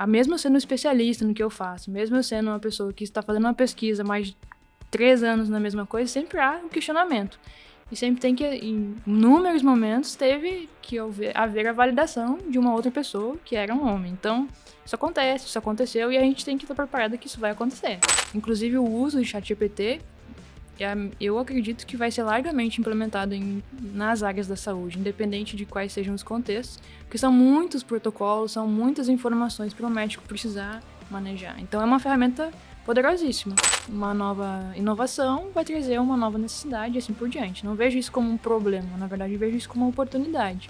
mesmo eu sendo especialista no que eu faço, mesmo eu sendo uma pessoa que está fazendo uma pesquisa há mais de 3 anos na mesma coisa, sempre há um questionamento. E sempre tem que, em inúmeros momentos, teve que haver a validação de uma outra pessoa que era um homem. Então, isso acontece, isso aconteceu e a gente tem que estar preparado que isso vai acontecer. Inclusive, o uso de ChatGPT, eu acredito que vai ser largamente implementado nas áreas da saúde, independente de quais sejam os contextos, porque são muitos protocolos, são muitas informações para o médico precisar manejar. Então, é uma ferramenta poderosíssima. Uma nova inovação vai trazer uma nova necessidade e assim por diante. Não vejo isso como um problema, na verdade, vejo isso como uma oportunidade.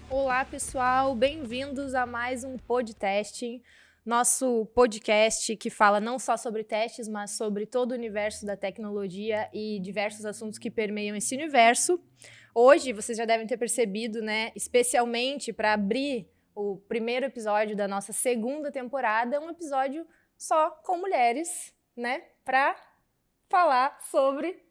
Olá, pessoal, bem-vindos a mais um podcast, nosso podcast que fala não só sobre testes, mas sobre todo o universo da tecnologia e diversos assuntos que permeiam esse universo. Hoje, vocês já devem ter percebido, né, especialmente para abrir o primeiro episódio da nossa segunda temporada, um episódio só com mulheres, né, para falar sobre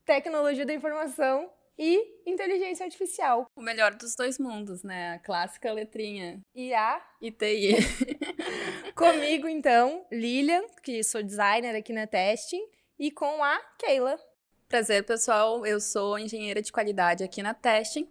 tecnologia da informação e inteligência artificial. O melhor dos dois mundos, né? A clássica letrinha IA e TI. Comigo, então, Lilian, que sou designer aqui na Testing, e com a Keila. Prazer, pessoal. Eu sou engenheira de qualidade aqui na Testing.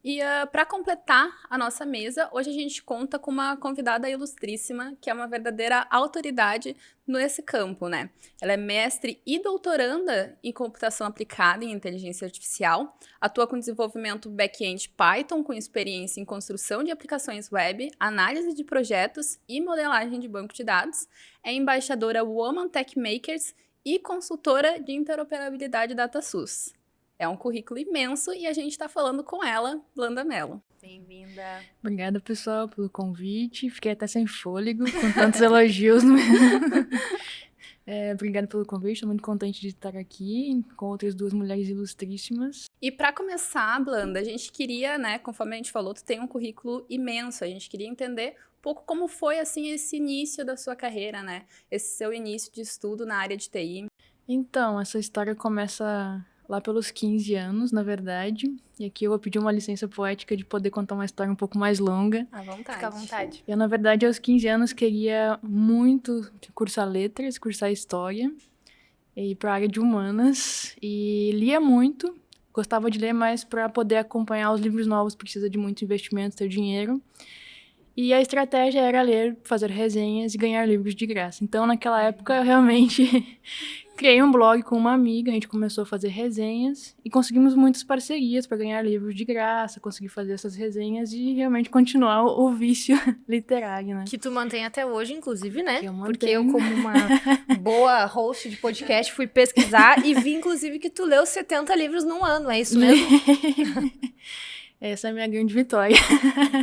E para completar a nossa mesa, hoje a gente conta com uma convidada ilustríssima, que é uma verdadeira autoridade nesse campo, né? Ela é mestre e doutoranda em computação aplicada em inteligência artificial, atua com desenvolvimento back-end Python, com experiência em construção de aplicações web, análise de projetos e modelagem de banco de dados, é embaixadora Woman Tech Makers e consultora de interoperabilidade DataSUS. É um currículo imenso e a gente está falando com ela, Blanda Mello. Bem-vinda. Obrigada, pessoal, pelo convite. Fiquei até sem fôlego, com tantos elogios. Obrigada pelo convite, estou muito contente de estar aqui com outras duas mulheres ilustríssimas. E para começar, Blanda, a gente queria, né, conforme a gente falou, tu tem um currículo imenso, a gente queria entender um pouco como foi, assim, esse início da sua carreira, né? Esse seu início de estudo na área de TI. Então, essa história começa lá pelos 15 anos, na verdade. E aqui eu vou pedir uma licença poética de poder contar uma história um pouco mais longa. À vontade. Fica à vontade. Eu, na verdade, aos 15 anos queria muito cursar letras, cursar história e ir para a área de humanas. E lia muito, gostava de ler, mas para poder acompanhar os livros novos precisa de muito investimento, ter dinheiro. E a estratégia era ler, fazer resenhas e ganhar livros de graça. Então, naquela época, eu realmente criei um blog com uma amiga, a gente começou a fazer resenhas e conseguimos muitas parcerias para ganhar livros de graça, conseguir fazer essas resenhas e realmente continuar o vício literário, né? Que tu mantém até hoje, inclusive, né? Que eu mantenho. Porque eu, como uma boa host de podcast, fui pesquisar e vi, inclusive, que tu leu 70 livros num ano, é isso mesmo? Essa é a minha grande vitória.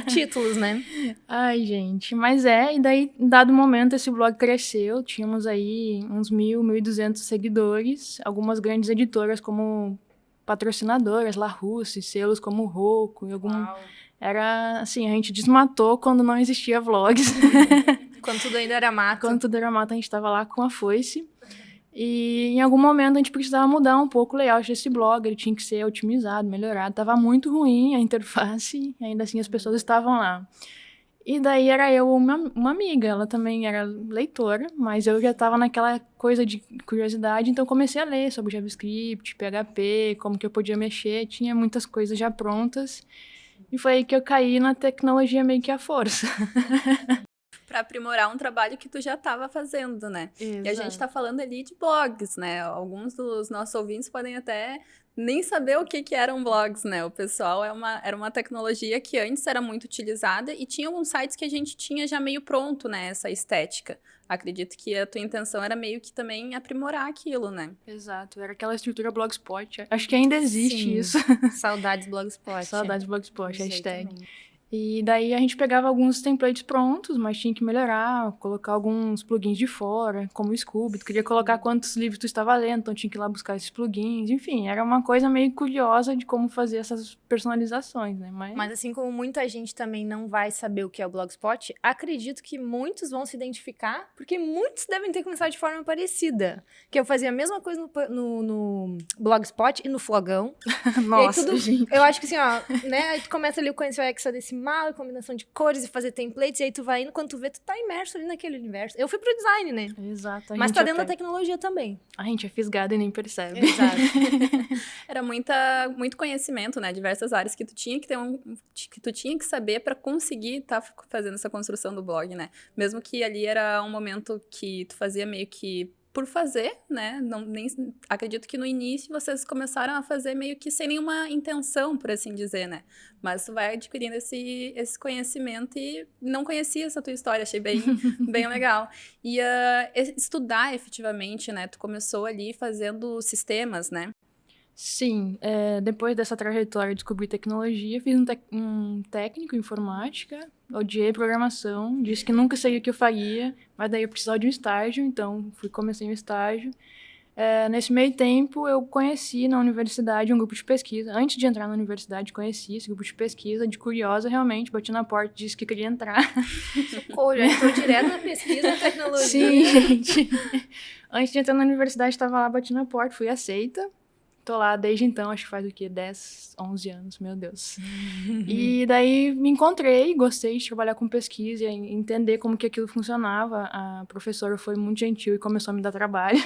Títulos, né? Ai, gente, mas e daí, em dado momento, esse blog cresceu, tínhamos aí uns 1.200 seguidores, algumas grandes editoras como patrocinadoras, Larousse, selos como Rocco, era assim, a gente desmatou quando não existia vlogs. Quando tudo ainda era mato. Quando tudo era mato, a gente estava lá com a foice. E em algum momento a gente precisava mudar um pouco o layout desse blog, ele tinha que ser otimizado, melhorado. Tava muito ruim a interface, e ainda assim as pessoas estavam lá. E daí era eu uma amiga, ela também era leitora, mas eu já estava naquela coisa de curiosidade, então comecei a ler sobre JavaScript, PHP, como que eu podia mexer, tinha muitas coisas já prontas. E foi aí que eu caí na tecnologia meio que à força. Para aprimorar um trabalho que tu já estava fazendo, né? Exato. E a gente está falando ali de blogs, né? Alguns dos nossos ouvintes podem até nem saber o que eram blogs, né? O pessoal era uma tecnologia que antes era muito utilizada e tinha alguns sites que a gente tinha já meio pronto, né? Essa estética. Acredito que a tua intenção era meio que também aprimorar aquilo, né? Exato, era aquela estrutura Blogspot. Acho que ainda existe Sim. isso. Saudades Blogspot. Saudades Blogspot, hashtag. E daí a gente pegava alguns templates prontos, mas tinha que melhorar, colocar alguns plugins de fora, como o Scooby. Tu queria colocar quantos livros tu estava lendo, então tinha que ir lá buscar esses plugins. Enfim, era uma coisa meio curiosa de como fazer essas personalizações, né? Mas assim como muita gente também não vai saber o que é o Blogspot, acredito que muitos vão se identificar, porque muitos devem ter começado de forma parecida. Que eu fazia a mesma coisa no Blogspot e no Flogão. Nossa, e aí tudo, gente. eu acho que assim, ó, né? Aí tu começa ali a conhecer o hexadecimal, a combinação de cores e fazer templates, e aí tu vai indo, quando tu vê, tu tá imerso ali naquele universo. Eu fui pro design, né? Exato. Mas tá dentro da tecnologia também. A gente é fisgada e nem percebe. Exato. Era muito conhecimento, né? Diversas áreas que tu tinha que ter que tu tinha que saber para conseguir estar fazendo essa construção do blog, né? Mesmo que ali era um momento que tu fazia meio que por fazer, né? Acredito que no início vocês começaram a fazer meio que sem nenhuma intenção, por assim dizer, né? Mas tu vai adquirindo esse conhecimento e não conhecia essa tua história, achei bem legal. E estudar efetivamente, né? Tu começou ali fazendo sistemas, né? Sim, depois dessa trajetória, descobri tecnologia, fiz um técnico em informática, odiei programação, disse que nunca seria o que eu faria, mas daí eu precisava de um estágio, então comecei um estágio. Nesse meio tempo, eu conheci na universidade um grupo de pesquisa. Antes de entrar na universidade, conheci esse grupo de pesquisa, de curiosa, realmente, bati na porta, disse que queria entrar. Socorro, já entrou direto na pesquisa da tecnologia. Sim, gente. Antes de entrar na universidade, estava lá, bati na porta, fui aceita. Tô lá desde então, acho que faz o quê? 10, 11 anos, meu Deus. E daí me encontrei, gostei de trabalhar com pesquisa e entender como que aquilo funcionava. A professora foi muito gentil e começou a me dar trabalho.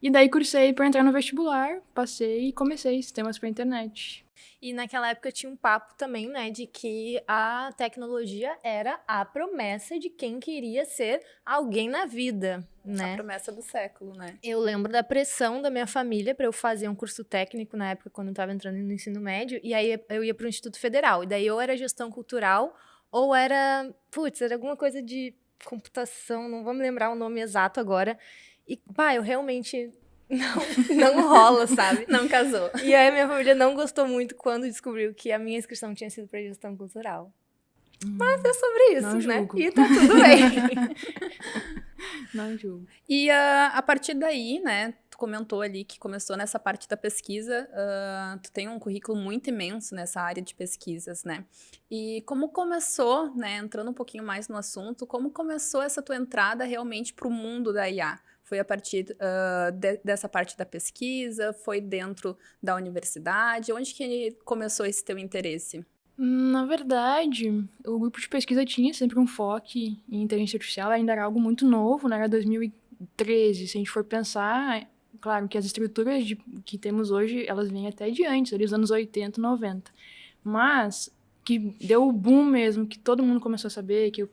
E daí cursei para entrar no vestibular, passei e comecei sistemas para internet. E naquela época tinha um papo também, né, de que a tecnologia era a promessa de quem queria ser alguém na vida, né? A promessa do século, né? Eu lembro da pressão da minha família para eu fazer um curso técnico na época, quando eu estava entrando no ensino médio, e aí eu ia para o Instituto Federal. E daí ou era gestão cultural, ou era alguma coisa de computação, não vou me lembrar o nome exato agora. E, eu realmente... Não rola, sabe? Não casou. E aí minha família não gostou muito quando descobriu que a minha inscrição tinha sido para gestão cultural. Mas é sobre isso, né? Julgo. E tá tudo bem. Não julgo. E a partir daí, né, tu comentou ali que começou nessa parte da pesquisa, tu tem um currículo muito imenso nessa área de pesquisas, né? E como começou, né, entrando um pouquinho mais no assunto, como começou essa tua entrada realmente para o mundo da IA? Foi a partir dessa parte da pesquisa? Foi dentro da universidade? Onde que começou esse teu interesse? Na verdade, o grupo de pesquisa tinha sempre um foco em inteligência artificial, ainda era algo muito novo, né? Era 2013. Se a gente for pensar, claro que as estruturas que temos hoje, elas vêm até de antes, ali dos anos 80, 90. Mas que deu o boom mesmo, que todo mundo começou a saber, que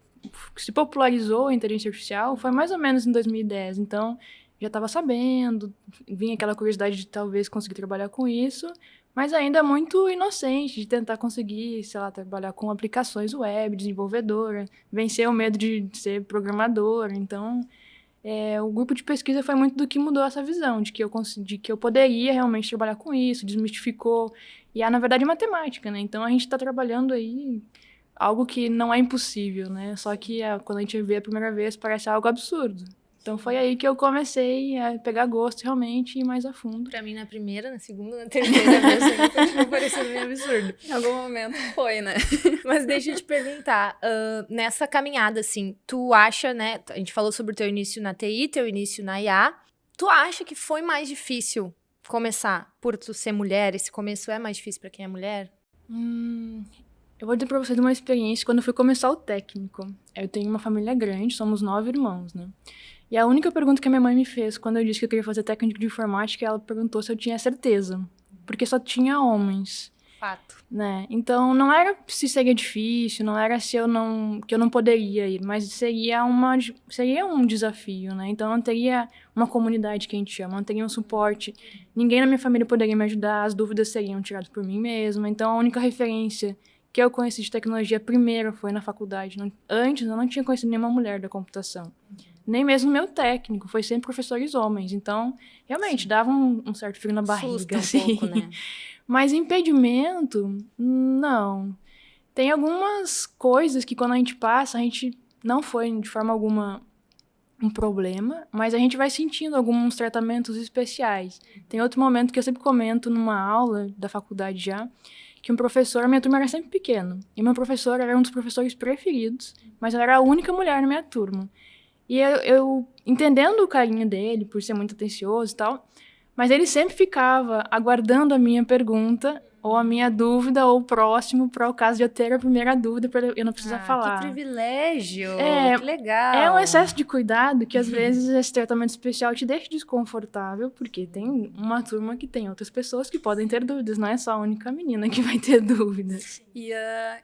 se popularizou a inteligência artificial, foi mais ou menos em 2010. Então, já estava sabendo, vinha aquela curiosidade de talvez conseguir trabalhar com isso, mas ainda muito inocente de tentar conseguir, sei lá, trabalhar com aplicações web, desenvolvedora, vencer o medo de ser programadora. Então, o grupo de pesquisa foi muito do que mudou essa visão, de que eu poderia realmente trabalhar com isso, desmistificou. E na verdade, é matemática, né? Então, a gente está trabalhando aí algo que não é impossível, né? Só que quando a gente vê a primeira vez, parece algo absurdo. Então foi aí que eu comecei a pegar gosto realmente e ir mais a fundo. Pra mim, na primeira, na segunda, na terceira vez, sempre continua parecendo meio absurdo. Em algum momento foi, né? Mas deixa eu te perguntar, nessa caminhada, assim, tu acha, né? A gente falou sobre o teu início na TI, teu início na IA. Tu acha que foi mais difícil começar por tu ser mulher? Esse começo é mais difícil pra quem é mulher? Eu vou dizer pra vocês uma experiência quando eu fui começar o técnico. Eu tenho uma família grande, somos 9 irmãos, né? E a única pergunta que a minha mãe me fez quando eu disse que eu queria fazer técnico de informática, ela perguntou se eu tinha certeza. Porque só tinha homens. Fato. Né? Então, não era se seria difícil, não era que eu não poderia ir, mas seria um desafio, né? Então, eu não teria uma comunidade que a gente chama, não teria um suporte. Ninguém na minha família poderia me ajudar, as dúvidas seriam tiradas por mim mesma. Então, a única referência que eu conheci de tecnologia primeiro foi na faculdade. Antes, eu não tinha conhecido nenhuma mulher da computação. Nem mesmo meu técnico, foi sempre professores homens. Então, realmente, dava um certo frio na barriga. Assusta um assim. pouco, né? Mas impedimento, não. Tem algumas coisas que quando a gente passa, a gente não foi de forma alguma um problema, mas a gente vai sentindo alguns tratamentos especiais. Tem outro momento que eu sempre comento numa aula da faculdade já, que um professor, minha turma era sempre pequena, e meu professor era um dos professores preferidos, mas eu era a única mulher na minha turma. E eu entendendo o carinho dele, por ser muito atencioso e tal, mas ele sempre ficava aguardando a minha pergunta, ou a minha dúvida, ou o próximo, para o caso de eu ter a primeira dúvida, para eu não precisar falar. Que privilégio! É, que legal! É um excesso de cuidado que, às vezes, esse tratamento especial te deixa desconfortável, porque tem uma turma que tem outras pessoas que podem ter dúvidas, não é só a única menina que vai ter dúvidas. E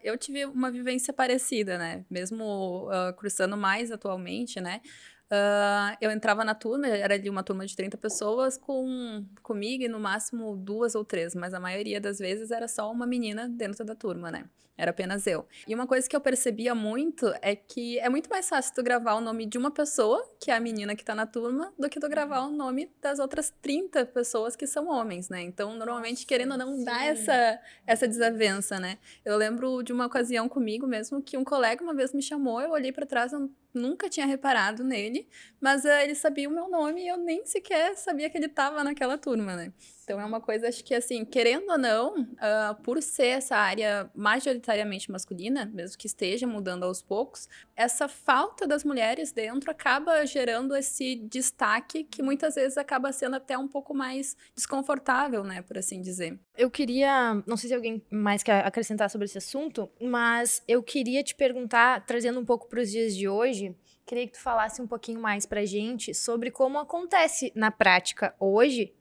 eu tive uma vivência parecida, né? Mesmo cursando mais atualmente, né? Eu entrava na turma, era ali uma turma de 30 pessoas comigo e no máximo 2 ou 3, mas a maioria das vezes era só uma menina dentro da turma, né? Era apenas eu. E uma coisa que eu percebia muito é que é muito mais fácil tu gravar o nome de uma pessoa, que é a menina que tá na turma, do que tu gravar o nome das outras 30 pessoas que são homens, né? Então, normalmente, querendo ou não, dá essa desavença, né? Eu lembro de uma ocasião comigo mesmo, que um colega uma vez me chamou, eu olhei pra trás, eu nunca tinha reparado nele, mas ele sabia o meu nome e eu nem sequer sabia que ele tava naquela turma, né? Então é uma coisa, acho que assim, querendo ou não, por ser essa área majoritariamente masculina, mesmo que esteja mudando aos poucos, essa falta das mulheres dentro acaba gerando esse destaque que muitas vezes acaba sendo até um pouco mais desconfortável, né, por assim dizer. Eu queria, não sei se alguém mais quer acrescentar sobre esse assunto, mas eu queria te perguntar, trazendo um pouco para os dias de hoje, queria que tu falasse um pouquinho mais pra gente sobre como acontece na prática hoje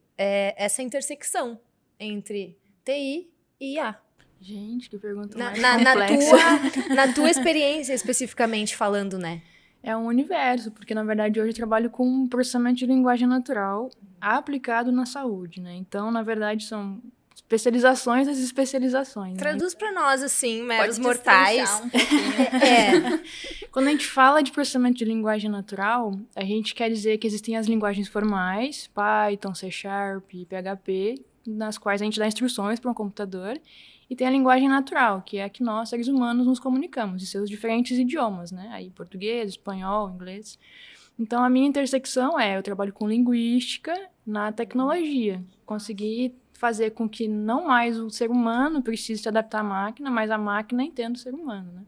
essa intersecção entre TI e IA. Gente, que pergunta mais complexa. Na tua experiência, especificamente falando, né? É um universo, porque na verdade hoje eu trabalho com processamento de linguagem natural aplicado na saúde, né? Então, na verdade, são especializações das especializações. Traduz pra nós, assim, meros Pode mortais. Um pouquinho. Quando a gente fala de processamento de linguagem natural, a gente quer dizer que existem as linguagens formais, Python, C#, PHP, nas quais a gente dá instruções para um computador, e tem a linguagem natural, que é a que nós, seres humanos, nos comunicamos, em seus diferentes idiomas, né? Aí, português, espanhol, inglês. Então, a minha intersecção eu trabalho com linguística na tecnologia. Conseguir fazer com que não mais o ser humano precise se adaptar à máquina, mas a máquina entenda o ser humano, né?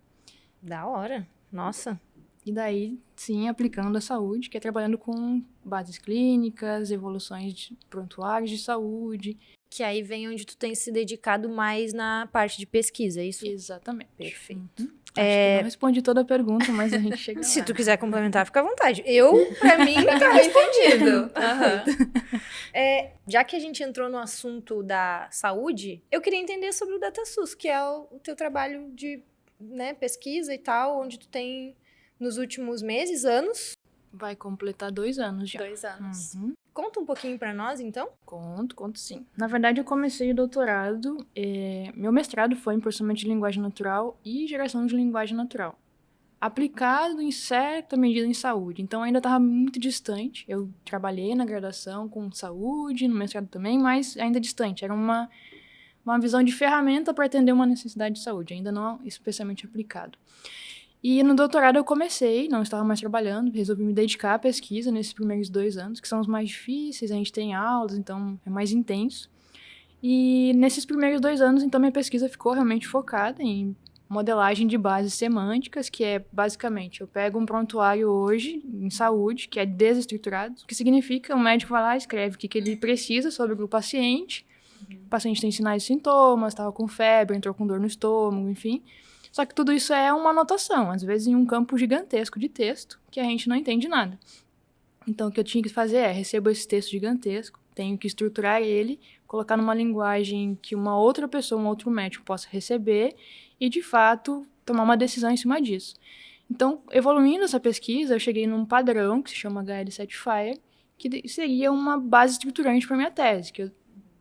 Da hora. Nossa. E daí, sim, aplicando a saúde, que é trabalhando com bases clínicas, evoluções de prontuários de saúde. Que aí vem onde tu tem se dedicado mais na parte de pesquisa, é isso? Exatamente. Perfeito. Acho que não respondi toda a pergunta, mas a gente chega lá. Se tu quiser complementar, fica à vontade. Pra mim, tá respondido. Já que a gente entrou no assunto da saúde, eu queria entender sobre o DataSUS, que é o teu trabalho de pesquisa e tal, onde tu tem, nos últimos meses, anos... Vai completar 2 anos já. 2 anos. Uhum. Conta um pouquinho pra nós, então. Conto sim. Na verdade, eu comecei o doutorado, meu mestrado foi em processamento de linguagem natural e geração de linguagem natural, aplicado em certa medida em saúde. Então, ainda estava muito distante. Eu trabalhei na graduação com saúde, no mestrado também, mas ainda distante. Era uma visão de ferramenta para atender uma necessidade de saúde, ainda não especialmente aplicado. E no doutorado eu comecei, não estava mais trabalhando, resolvi me dedicar à pesquisa nesses primeiros 2 anos, que são os mais difíceis, a gente tem aulas, então é mais intenso. E nesses primeiros 2 anos, então, minha pesquisa ficou realmente focada em modelagem de bases semânticas, que é, basicamente, eu pego um prontuário hoje, em saúde, que é desestruturado, o que significa, o médico vai lá e escreve o que ele precisa sobre o paciente, o paciente tem sinais e sintomas, estava com febre, entrou com dor no estômago, enfim... Só que tudo isso é uma anotação, às vezes em um campo gigantesco de texto, que a gente não entende nada. Então, o que eu tinha que fazer recebo esse texto gigantesco, tenho que estruturar ele, colocar numa linguagem que uma outra pessoa, um outro médico possa receber e, de fato, tomar uma decisão em cima disso. Então, evoluindo essa pesquisa, eu cheguei num padrão que se chama HL Certifier, que seria uma base estruturante para minha tese, que eu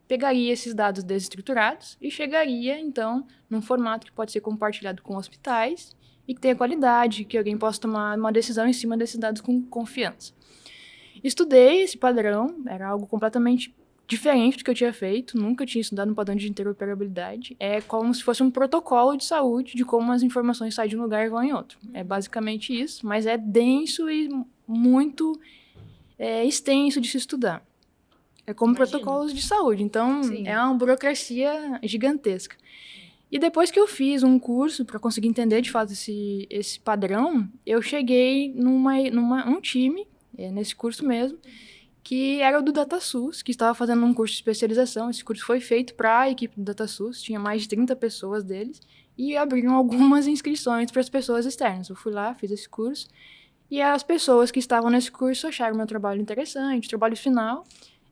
pegaria esses dados desestruturados e chegaria, então, num formato que pode ser compartilhado com hospitais e que tenha qualidade, que alguém possa tomar uma decisão em cima desses dados com confiança. Estudei esse padrão, era algo completamente diferente do que eu tinha feito, nunca tinha estudado um padrão de interoperabilidade. É como se fosse um protocolo de saúde de como as informações saem de um lugar e vão em outro. É basicamente isso, mas é denso e muito extenso de se estudar. É como protocolos de saúde, então é uma burocracia gigantesca. E depois que eu fiz um curso para conseguir entender de fato esse padrão, eu cheguei num time, nesse curso mesmo, que era o do DataSUS, que estava fazendo um curso de especialização. Esse curso foi feito para a equipe do DataSUS, tinha mais de 30 pessoas deles, e abriram algumas inscrições para as pessoas externas. Eu fui lá, fiz esse curso, e as pessoas que estavam nesse curso acharam meu trabalho interessante, trabalho final.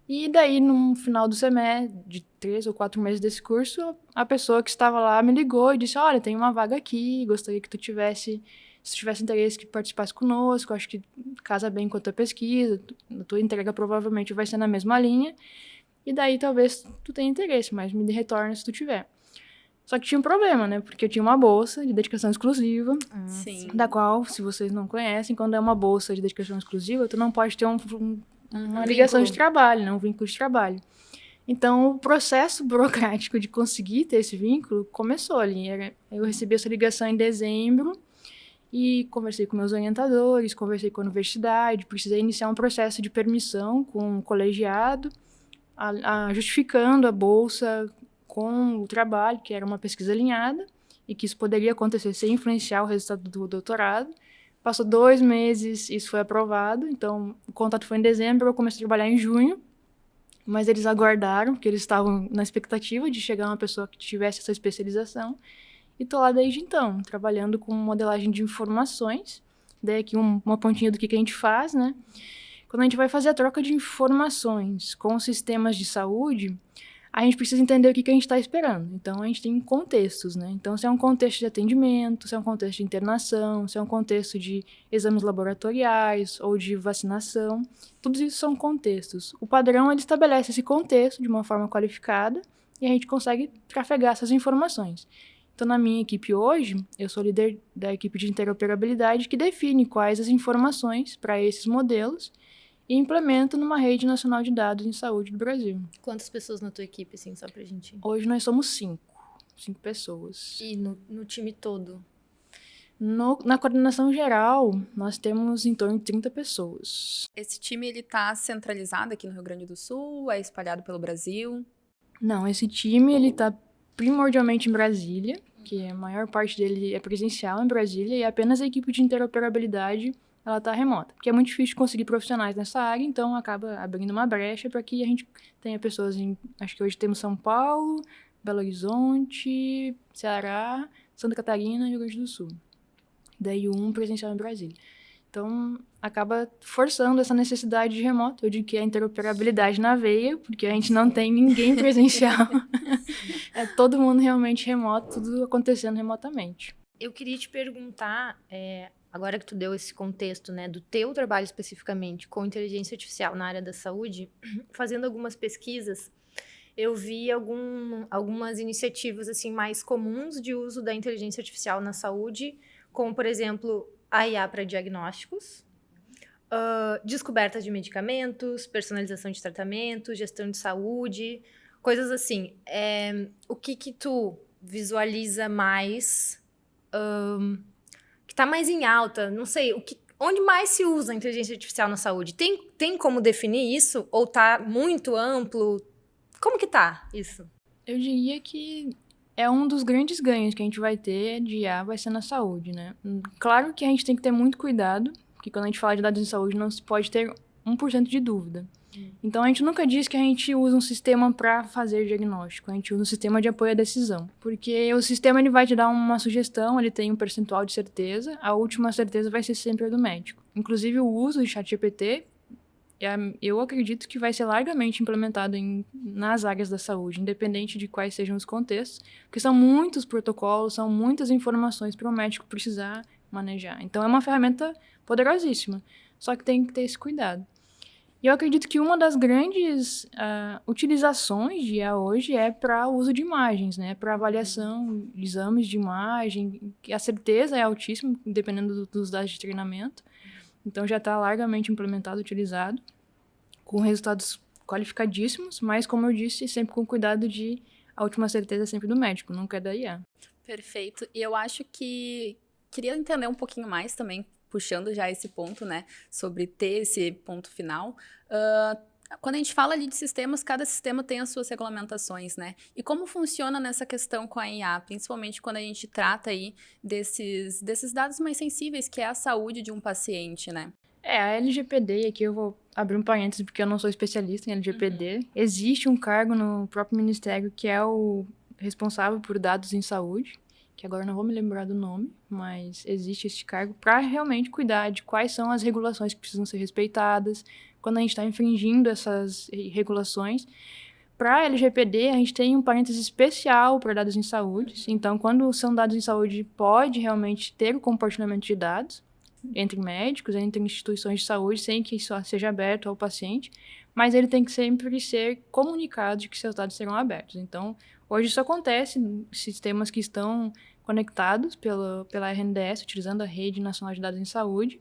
E daí, no final do semestre, de 3 ou 4 meses desse curso, a pessoa que estava lá me ligou e disse, olha, tem uma vaga aqui, gostaria que se tu tivesse interesse, que participasse conosco, acho que casa bem com a tua pesquisa, a tua entrega provavelmente vai ser na mesma linha, e daí talvez tu tenha interesse, mas me retorna se tu tiver. Só que tinha um problema, né, porque eu tinha uma bolsa de dedicação exclusiva, da qual, se vocês não conhecem, quando é uma bolsa de dedicação exclusiva, tu não pode ter uma ligação de trabalho, né? Um vínculo de trabalho. Então, o processo burocrático de conseguir ter esse vínculo começou ali. Eu recebi essa ligação em dezembro e conversei com meus orientadores, conversei com a universidade, precisei iniciar um processo de permissão com o colegiado, justificando a bolsa com o trabalho, que era uma pesquisa alinhada, e que isso poderia acontecer sem influenciar o resultado do doutorado. Passou 2 meses, isso foi aprovado, então o contato foi em dezembro, eu comecei a trabalhar em junho, mas eles aguardaram, porque eles estavam na expectativa de chegar uma pessoa que tivesse essa especialização, e tô lá desde então, trabalhando com modelagem de informações. Daí aqui uma pontinha do que a gente faz, né? Quando a gente vai fazer a troca de informações com os sistemas de saúde, a gente precisa entender o que a gente está esperando. Então, a gente tem contextos, né? Então, se é um contexto de atendimento, se é um contexto de internação, se é um contexto de exames laboratoriais ou de vacinação, tudo isso são contextos. O padrão, ele estabelece esse contexto de uma forma qualificada e a gente consegue trafegar essas informações. Então, na minha equipe hoje, eu sou líder da equipe de interoperabilidade que define quais as informações para esses modelos e implementa numa rede nacional de dados em saúde do Brasil. Quantas pessoas na tua equipe, assim, só pra gente... Hoje nós somos 5 pessoas. E no time todo? Na coordenação geral, nós temos em torno de 30 pessoas. Esse time, ele tá centralizado aqui no Rio Grande do Sul? É espalhado pelo Brasil? Não, esse time, ele tá primordialmente em Brasília, que a maior parte dele é presencial em Brasília, e apenas a equipe de interoperabilidade ela está remota, porque é muito difícil conseguir profissionais nessa área, então acaba abrindo uma brecha para que a gente tenha pessoas acho que hoje temos São Paulo, Belo Horizonte, Ceará, Santa Catarina e Rio Grande do Sul. Daí um presencial em Brasília. Então, acaba forçando essa necessidade de remoto. Eu digo que é interoperabilidade na veia, porque a gente não tem ninguém presencial. É todo mundo realmente remoto, tudo acontecendo remotamente. Eu queria te perguntar... Agora que tu deu esse contexto, né, do teu trabalho especificamente com inteligência artificial na área da saúde, fazendo algumas pesquisas, eu vi algumas iniciativas assim mais comuns de uso da inteligência artificial na saúde, como, por exemplo, a IA para diagnósticos, descoberta de medicamentos, personalização de tratamento, gestão de saúde, coisas assim. O que tu visualiza mais... que está mais em alta, não sei, onde mais se usa a inteligência artificial na saúde? Tem como definir isso? Ou está muito amplo? Como que tá isso? Eu diria que é um dos grandes ganhos que a gente vai ter de IA vai ser na saúde, né? Claro que a gente tem que ter muito cuidado, porque quando a gente fala de dados em saúde não se pode ter 1% de dúvida. Então, a gente nunca diz que a gente usa um sistema para fazer diagnóstico, a gente usa um sistema de apoio à decisão. Porque o sistema ele vai te dar uma sugestão, ele tem um percentual de certeza, a última certeza vai ser sempre a do médico. Inclusive, o uso de ChatGPT, eu acredito que vai ser largamente implementado nas áreas da saúde, independente de quais sejam os contextos, porque são muitos protocolos, são muitas informações para o médico precisar manejar. Então, é uma ferramenta poderosíssima, só que tem que ter esse cuidado. E eu acredito que uma das grandes utilizações de IA hoje é para o uso de imagens, né? Para avaliação de exames de imagem, que a certeza é altíssima, dependendo dos dados de treinamento. Então, já está largamente implementado, utilizado, com resultados qualificadíssimos, mas, como eu disse, sempre com cuidado de a última certeza sempre do médico, nunca é da IA. Perfeito. E eu acho que queria entender um pouquinho mais também, puxando já esse ponto, né, sobre ter esse ponto final. Quando a gente fala ali de sistemas, cada sistema tem as suas regulamentações, né? E como funciona nessa questão com a IA, principalmente quando a gente trata aí desses dados mais sensíveis, que é a saúde de um paciente, né? A LGPD, aqui eu vou abrir um parênteses porque eu não sou especialista em LGPD. Existe um cargo no próprio Ministério que é o responsável por dados em saúde, que agora não vou me lembrar do nome, mas existe esse cargo para realmente cuidar de quais são as regulações que precisam ser respeitadas, quando a gente está infringindo essas regulações. Para a LGPD, a gente tem um parêntese especial para dados em saúde. Então, quando são dados em saúde, pode realmente ter o compartilhamento de dados entre médicos, entre instituições de saúde, sem que isso seja aberto ao paciente, mas ele tem que sempre ser comunicado de que seus dados serão abertos. Então, hoje isso acontece em sistemas que estão conectados pela RNDS, utilizando a Rede Nacional de Dados em Saúde.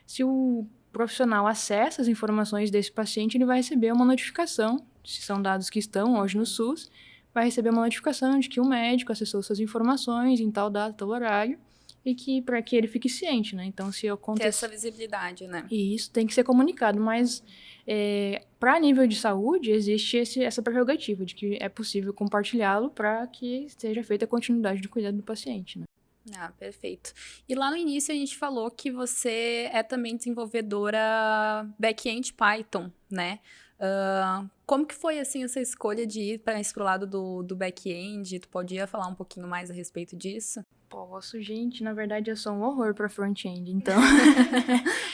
Se o profissional acessa as informações desse paciente, ele vai receber uma notificação, se são dados que estão hoje no SUS, vai receber uma notificação de que o médico acessou suas informações em tal data, tal horário, e que para que ele fique ciente, né? Então, se acontecer... Ter essa visibilidade, né? E isso tem que ser comunicado, mas para nível de saúde, existe essa prerrogativa de que é possível compartilhá-lo para que seja feita a continuidade do cuidado do paciente, né? Ah, perfeito. E lá no início a gente falou que você é também desenvolvedora back-end Python, né? Como que foi, assim, essa escolha de ir para esse lado do back-end? Tu podia falar um pouquinho mais a respeito disso? Posso, gente. Na verdade, eu sou um horror para front-end, então...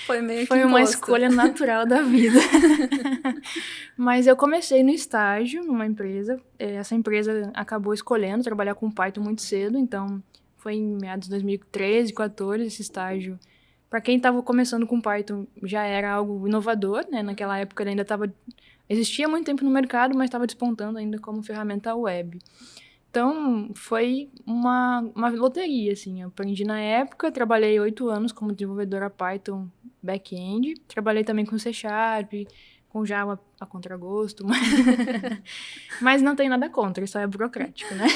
Foi meio que Foi uma imposto. escolha natural da vida. Mas eu comecei no estágio, numa empresa. Essa empresa acabou escolhendo trabalhar com Python muito cedo, então... Foi em meados de 2013, 2014, esse estágio. Para quem estava começando com Python, já era algo inovador, né? Naquela época ele ainda existia muito tempo no mercado, mas estava despontando ainda como ferramenta web. Então, foi uma loteria, assim. Eu aprendi na época, trabalhei 8 anos como desenvolvedora Python back-end. Trabalhei também com C#, com Java a contragosto, mas não tem nada contra, isso é burocrático, né?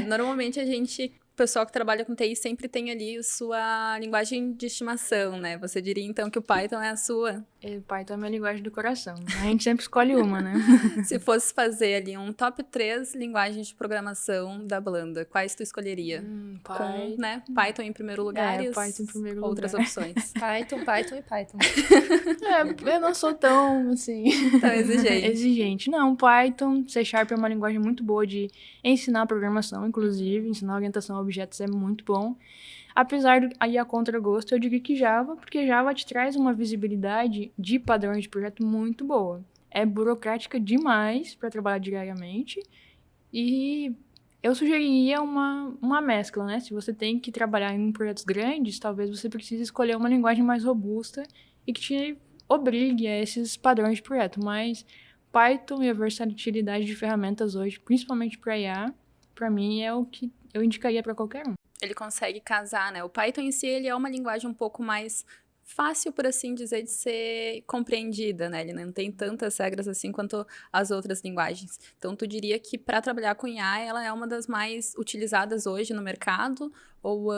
Normalmente o pessoal que trabalha com TI sempre tem ali a sua linguagem de estimação, né? Você diria, então, que o Python é a sua? Python é a minha linguagem do coração. A gente sempre escolhe uma, né? Se fosse fazer ali um top 3 linguagens de programação da Blanda, quais tu escolheria? Com, né, Python em primeiro lugar e Python em primeiro outras lugar. opções. Python e Python. Eu não sou tão, assim... Tão exigente. Exigente. Não, Python, C# é uma linguagem muito boa de ensinar programação, inclusive. Ensinar orientação a objetos é muito bom. Apesar de aí a contragosto, eu diria que Java, porque Java te traz uma visibilidade de padrões de projeto muito boa. É burocrática demais para trabalhar diariamente. E eu sugeriria uma mescla, né? Se você tem que trabalhar em projetos grandes, talvez você precise escolher uma linguagem mais robusta e que te obrigue a esses padrões de projeto. Mas Python e a versatilidade de ferramentas hoje, principalmente para IA, para mim é o que eu indicaria para qualquer um. Ele consegue casar, né? O Python em si, ele é uma linguagem um pouco mais fácil, por assim dizer, de ser compreendida, né? Ele não tem tantas regras assim quanto as outras linguagens. Então, tu diria que para trabalhar com IA, ela é uma das mais utilizadas hoje no mercado? Ou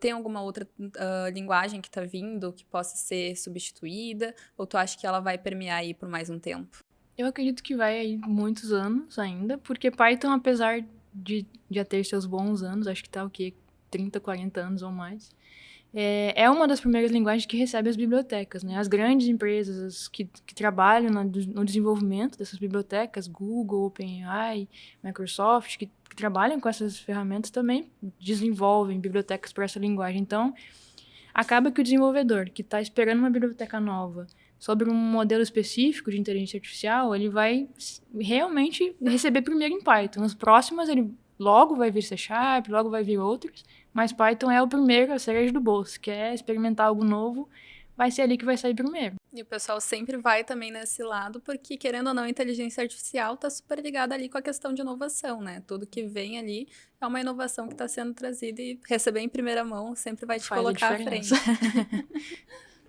tem alguma outra linguagem que está vindo que possa ser substituída? Ou tu acha que ela vai permear aí por mais um tempo? Eu acredito que vai aí muitos anos ainda, porque Python, apesar de já ter seus bons anos, acho que tá 30, 40 anos ou mais, é uma das primeiras linguagens que recebe as bibliotecas, né? As grandes empresas que trabalham no desenvolvimento dessas bibliotecas, Google, OpenAI, Microsoft, que trabalham com essas ferramentas também desenvolvem bibliotecas para essa linguagem. Então, acaba que o desenvolvedor que está esperando uma biblioteca nova sobre um modelo específico de inteligência artificial, ele vai realmente receber primeiro em Python. Nas próximas, ele logo vai vir C#, logo vai vir outros, mas Python é o primeiro, a cereja do bolo. Se quer experimentar algo novo, vai ser ali que vai sair primeiro. E o pessoal sempre vai também nesse lado, porque, querendo ou não, a inteligência artificial está super ligada ali com a questão de inovação, né? Tudo que vem ali é uma inovação que está sendo trazida e receber em primeira mão sempre vai te colocar à frente.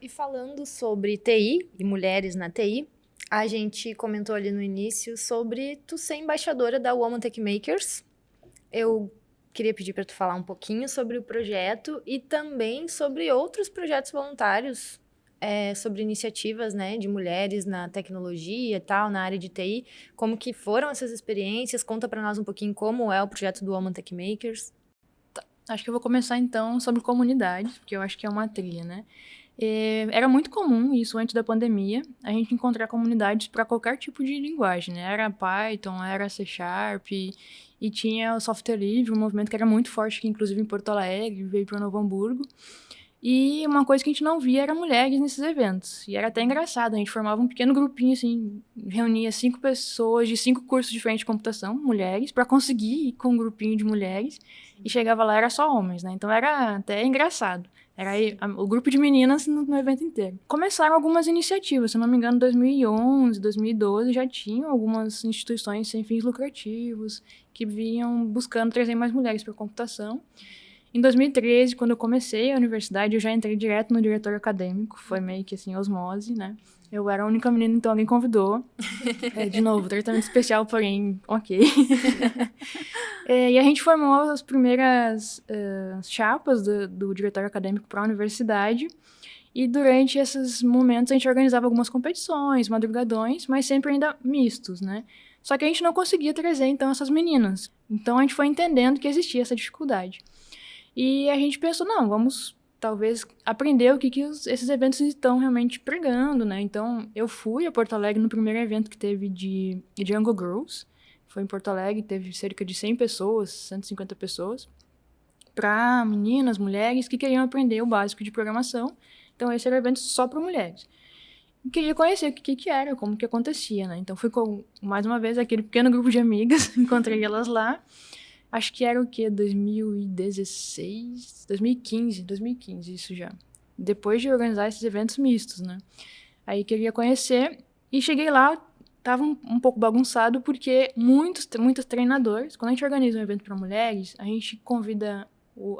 E falando sobre TI e mulheres na TI, A gente comentou ali no início sobre tu ser embaixadora da Woman Tech Makers. Eu queria pedir para tu falar um pouquinho sobre o projeto e também sobre outros projetos voluntários, sobre iniciativas, né, de mulheres na tecnologia e tal, na área de TI. Como que foram essas experiências? Conta para nós um pouquinho como é o projeto do Woman Tech Makers. Acho que eu vou começar, então, sobre comunidade, porque eu acho que é uma trilha, né? Era muito comum isso antes da pandemia, a gente encontrar comunidades para qualquer tipo de linguagem, né? Era Python, era C Sharp, e tinha o software livre, um movimento que era muito forte aqui, inclusive em Porto Alegre, veio para Novo Hamburgo. E uma coisa que a gente não via era mulheres nesses eventos. E era até engraçado, a gente formava um pequeno grupinho, assim, reunia 5 pessoas de 5 cursos diferentes de computação, mulheres, para conseguir ir com um grupinho de mulheres. E chegava lá, era só homens, né? Então era até engraçado. Era o grupo de meninas no evento inteiro. Começaram algumas iniciativas, se não me engano, em 2011, 2012, já tinham algumas instituições sem fins lucrativos que vinham buscando trazer mais mulheres para a computação. Em 2013, quando eu comecei a universidade, eu já entrei direto no diretor acadêmico, foi meio que assim, osmose, né? Eu era a única menina, então alguém convidou. De novo, tratamento especial, porém, ok. E a gente formou as primeiras chapas do diretor acadêmico para a universidade. E durante esses momentos a gente organizava algumas competições, madrugadões, mas sempre ainda mistos, né? Só que a gente não conseguia trazer, então, essas meninas. Então a gente foi entendendo que existia essa dificuldade. E a gente pensou, não, vamos talvez aprender o que esses eventos estão realmente pregando, né? Então, eu fui a Porto Alegre no primeiro evento que teve de Django Girls. Foi em Porto Alegre, teve cerca de 100 pessoas, 150 pessoas, para meninas, mulheres que queriam aprender o básico de programação. Então, esse era um evento só para mulheres. E queria conhecer o que era, como que acontecia, né? Então, fui com, mais uma vez, aquele pequeno grupo de amigas, encontrei elas lá. Acho que era o quê? 2016? 2015, isso já. Depois de organizar esses eventos mistos, né? Aí queria conhecer e cheguei lá, tava um pouco bagunçado porque muitos treinadores, quando a gente organiza um evento para mulheres, a gente convida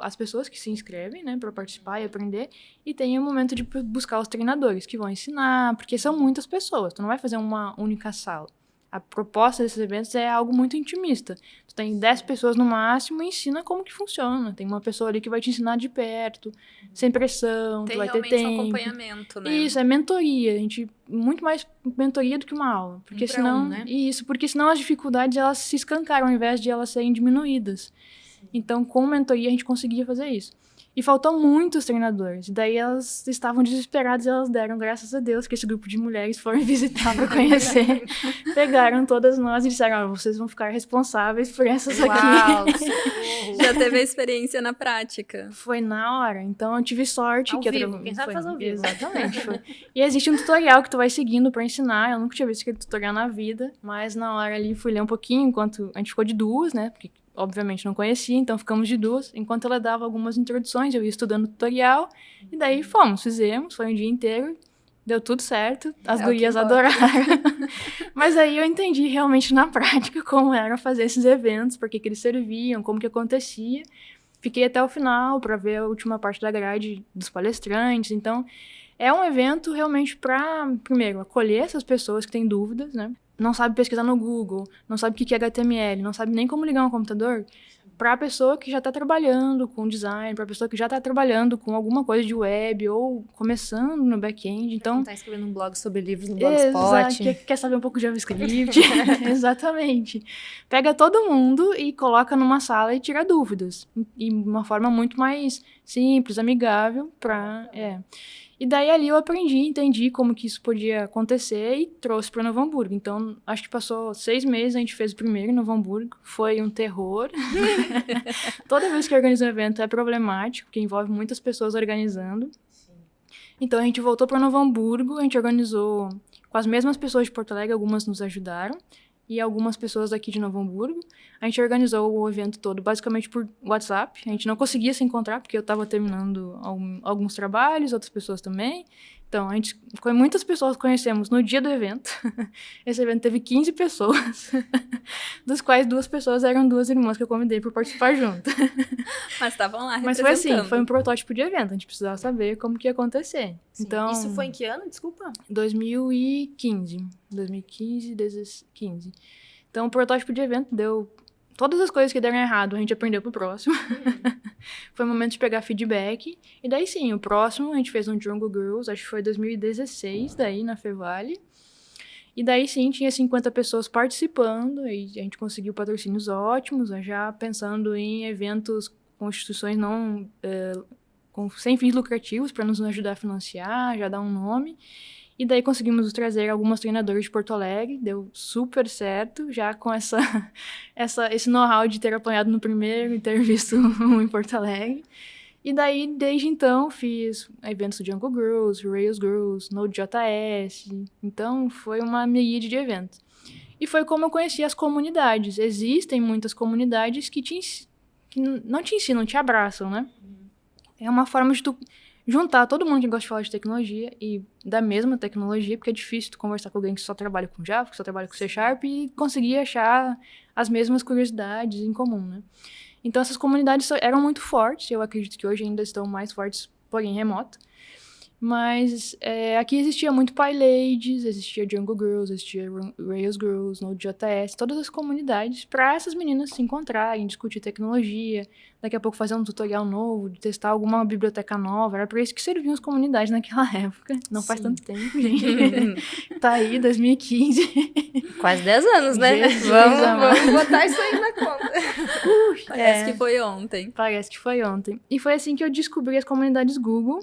as pessoas que se inscrevem, né, para participar e aprender, e tem o momento de buscar os treinadores que vão ensinar, porque são muitas pessoas, tu não vai fazer uma única sala. A proposta desses eventos é algo muito intimista. Tu tem 10 pessoas no máximo e ensina como que funciona. Tem uma pessoa ali que vai te ensinar de perto, sem pressão, tu vai ter tempo. Tem realmente um acompanhamento, né? Isso, é mentoria. A gente, muito mais mentoria do que uma aula. Porque senão, né? Isso, porque senão as dificuldades elas se escancaram ao invés de elas serem diminuídas. Então, com mentoria a gente conseguia fazer isso. E faltou muitos treinadores. E daí elas estavam desesperadas e elas deram, graças a Deus, que esse grupo de mulheres foram visitar para conhecer. Pegaram todas nós e disseram, vocês vão ficar responsáveis por essas aqui. Já teve a experiência na prática. Foi na hora. Então eu tive sorte. Ao vivo. Quem sabe fazer ao vivo. Exatamente. Foi. E existe um tutorial que tu vai seguindo para ensinar. Eu nunca tinha visto aquele tutorial na vida. Mas na hora ali fui ler um pouquinho, enquanto a gente ficou de duas, né? Porque obviamente não conhecia, então ficamos de duas. Enquanto ela dava algumas introduções, eu ia estudando o tutorial. E daí fizemos, foi um dia inteiro. Deu tudo certo, as gurias adoraram. Mas aí eu entendi realmente na prática como era fazer esses eventos, por que eles serviam, como que acontecia. Fiquei até o final para ver a última parte da grade dos palestrantes. Então, é um evento realmente para, primeiro, acolher essas pessoas que têm dúvidas, né? Não sabe pesquisar no Google, não sabe o que é HTML, não sabe nem como ligar um computador, para a pessoa que já está trabalhando com design, para a pessoa que já está trabalhando com alguma coisa de web ou começando no back-end. Então, está escrevendo um blog sobre livros no Blogspot. Quer saber um pouco de JavaScript. Exatamente. Pega todo mundo e coloca numa sala e tira dúvidas. E uma forma muito mais simples, amigável para... E daí ali eu entendi como que isso podia acontecer e trouxe para Novo Hamburgo. Então, acho que passou 6 meses, a gente fez o primeiro em Novo Hamburgo. Foi um terror. Toda vez que organiza um evento é problemático, porque envolve muitas pessoas organizando. Então, a gente voltou para Novo Hamburgo, a gente organizou com as mesmas pessoas de Porto Alegre, algumas nos ajudaram, e algumas pessoas daqui de Novo Hamburgo. A gente organizou o evento todo basicamente por WhatsApp. A gente não conseguia se encontrar, porque eu estava terminando alguns trabalhos, outras pessoas também. Então, muitas pessoas conhecemos no dia do evento. Esse evento teve 15 pessoas, dos quais 2 pessoas eram 2 irmãs que eu convidei para participar junto. Mas estavam lá Mas representando. foi assim, foi um protótipo de evento, a gente precisava saber como que ia acontecer. Sim. Então, Isso foi em que ano, desculpa? 2015. Então, o protótipo de evento deu todas as coisas que deram errado, a gente aprendeu pro próximo. Foi o momento de pegar feedback. E daí sim, o próximo a gente fez um Jungle Girls, acho que foi 2016, daí na Fevale. E daí sim, tinha 50 pessoas participando e a gente conseguiu patrocínios ótimos, já pensando em eventos com instituições sem fins lucrativos para nos ajudar a financiar, já dar um nome. E daí conseguimos trazer algumas treinadoras de Porto Alegre, deu super certo, já com esse know-how de ter apanhado no primeiro e ter visto um em Porto Alegre. E daí, desde então, fiz eventos do Jungle Girls, Rails Girls, Node.js, então foi uma miríade de eventos. E foi como eu conheci as comunidades. Existem muitas comunidades que não te ensinam, te abraçam, né? É uma forma de tu juntar todo mundo que gosta de falar de tecnologia e da mesma tecnologia, porque é difícil tu conversar com alguém que só trabalha com Java, que só trabalha com C# e conseguir achar as mesmas curiosidades em comum, né? Então, essas comunidades eram muito fortes, eu acredito que hoje ainda estão mais fortes, porém remoto. Mas aqui existia muito PyLadies, existia Jungle Girls, existia Rails Girls, Node.js, todas as comunidades para essas meninas se encontrarem, discutir tecnologia, daqui a pouco fazer um tutorial novo, testar alguma biblioteca nova. Era para isso que serviam as comunidades naquela época. Não faz tanto tempo, gente. Tá aí, 2015. Quase 10 anos, né? Jesus, vamos botar isso aí na conta. Parece que foi ontem. Parece que foi ontem. E foi assim que eu descobri as comunidades Google.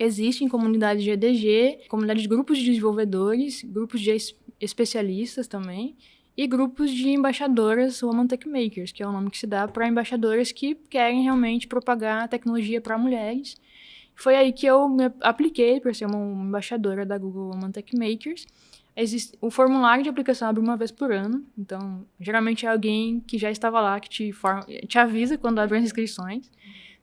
Existem comunidades de EDG, comunidades de grupos de desenvolvedores, grupos de especialistas também, e grupos de embaixadoras Women Tech Makers, que é o nome que se dá para embaixadoras que querem realmente propagar a tecnologia para mulheres. Foi aí que eu me apliquei para ser uma embaixadora da Google Women Tech Makers. O formulário de aplicação abre uma vez por ano, então geralmente é alguém que já estava lá que te avisa quando abre as inscrições.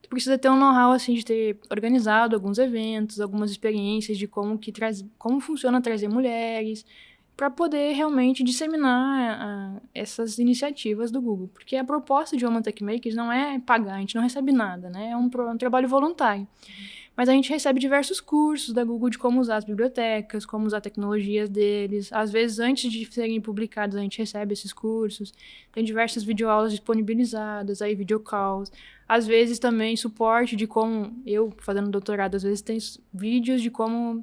Tu precisa ter um know-how, assim, de ter organizado alguns eventos, algumas experiências de como funciona trazer mulheres, para poder realmente disseminar essas iniciativas do Google. Porque a proposta de Women Tech Makers não é pagar, a gente não recebe nada, né? É um trabalho voluntário. Mas a gente recebe diversos cursos da Google de como usar as bibliotecas, como usar tecnologias deles. Às vezes, antes de serem publicados, a gente recebe esses cursos. Tem diversas videoaulas disponibilizadas, aí videocalls. Às vezes também suporte de como, eu fazendo doutorado, às vezes tem vídeos de como,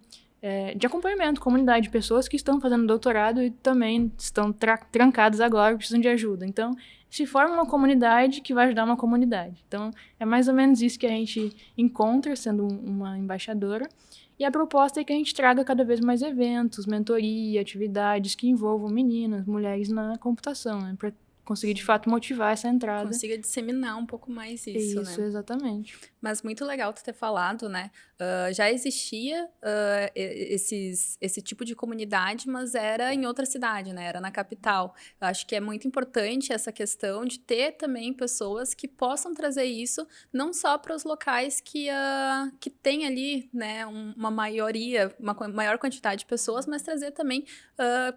de acompanhamento, comunidade, de pessoas que estão fazendo doutorado e também estão trancadas agora e precisam de ajuda. Então, se forma uma comunidade que vai ajudar uma comunidade. Então, é mais ou menos isso que a gente encontra sendo uma embaixadora. E a proposta é que a gente traga cada vez mais eventos, mentoria, atividades que envolvam meninas, mulheres na computação, né? Para conseguir, de fato, motivar essa entrada. Consiga disseminar um pouco mais isso, né? Isso, exatamente. Mas muito legal tu ter falado, né? Já existia esse tipo de comunidade, mas era em outra cidade, né? Era na capital. Eu acho que é muito importante essa questão de ter também pessoas que possam trazer isso, não só para os locais que tem ali, né, uma maior quantidade de pessoas, mas trazer também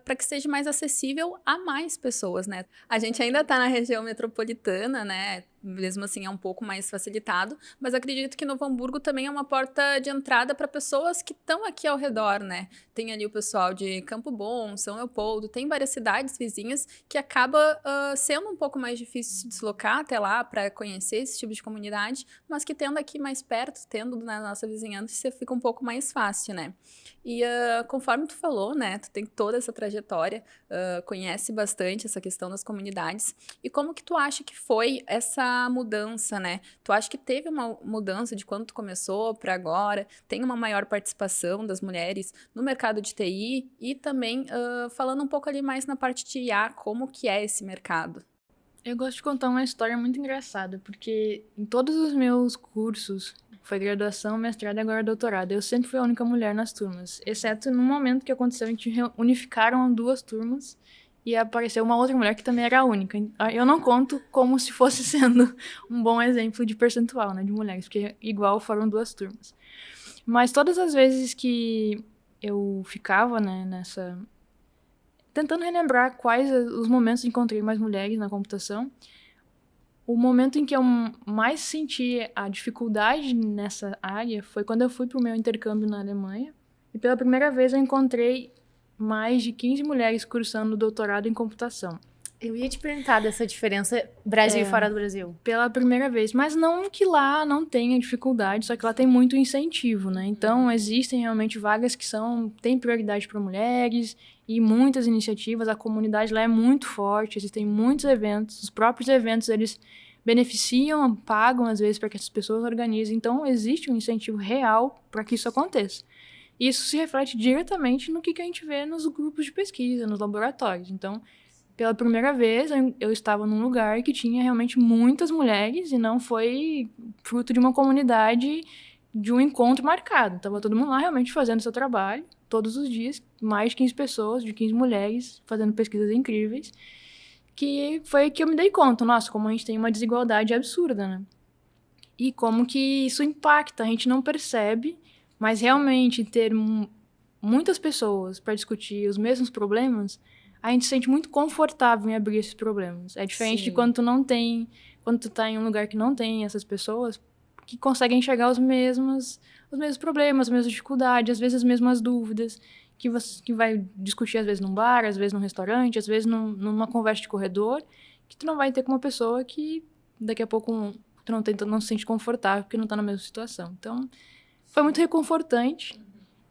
para que seja mais acessível a mais pessoas, né? A gente ainda está na região metropolitana, né? Mesmo assim é um pouco mais facilitado, mas acredito que Novo Hamburgo também é uma porta de entrada para pessoas que estão aqui ao redor, né? Tem ali o pessoal de Campo Bom, São Leopoldo, tem várias cidades vizinhas que acaba sendo um pouco mais difícil se deslocar até lá para conhecer esse tipo de comunidade, mas que tendo aqui mais perto, tendo na nossa vizinhança, fica um pouco mais fácil, né? E conforme tu falou, né? Tu tem toda essa trajetória, conhece bastante essa questão das comunidades. E como que tu acha que foi essa mudança, né? Tu acha que teve uma mudança de quando tu começou para agora? Tem uma maior participação das mulheres no mercado de TI? E também falando um pouco ali mais na parte de IA, como que é esse mercado? Eu gosto de contar uma história muito engraçada, porque em todos os meus cursos, foi graduação, mestrado e agora doutorado, eu sempre fui a única mulher nas turmas, exceto no momento que aconteceu, a gente unificaram 2 turmas e apareceu uma outra mulher que também era a única. Eu não conto como se fosse sendo um bom exemplo de percentual, né, de mulheres, porque igual foram 2 turmas. Mas todas as vezes que eu ficava, né, tentando relembrar quais os momentos que encontrei mais mulheres na computação, o momento em que eu mais senti a dificuldade nessa área foi quando eu fui para o meu intercâmbio na Alemanha. E pela primeira vez eu encontrei mais de 15 mulheres cursando doutorado em computação. Eu ia te perguntar dessa diferença Brasil e fora do Brasil. Pela primeira vez. Mas não que lá não tenha dificuldade, só que lá tem muito incentivo, né? Então, existem realmente vagas que têm prioridade para mulheres e muitas iniciativas. A comunidade lá é muito forte, existem muitos eventos. Os próprios eventos, eles beneficiam, pagam, às vezes, para que essas pessoas organizem. Então, existe um incentivo real para que isso aconteça. Isso se reflete diretamente no que a gente vê nos grupos de pesquisa, nos laboratórios. Então, pela primeira vez, eu estava num lugar que tinha realmente muitas mulheres e não foi fruto de uma comunidade, de um encontro marcado. Estava todo mundo lá realmente fazendo seu trabalho, todos os dias, mais de 15 pessoas, de 15 mulheres, fazendo pesquisas incríveis, que foi que eu me dei conta, nossa, como a gente tem uma desigualdade absurda, né? E como que isso impacta, a gente não percebe, mas realmente ter muitas pessoas para discutir os mesmos problemas, a gente se sente muito confortável em abrir esses problemas. É diferente de quando tu tá em um lugar que não tem essas pessoas que conseguem enxergar os mesmos problemas, as mesmas dificuldades, às vezes as mesmas dúvidas, que vai discutir às vezes num bar, às vezes num restaurante, às vezes numa conversa de corredor, que tu não vai ter com uma pessoa que daqui a pouco tu não se sente confortável porque não tá na mesma situação. Então, foi muito reconfortante.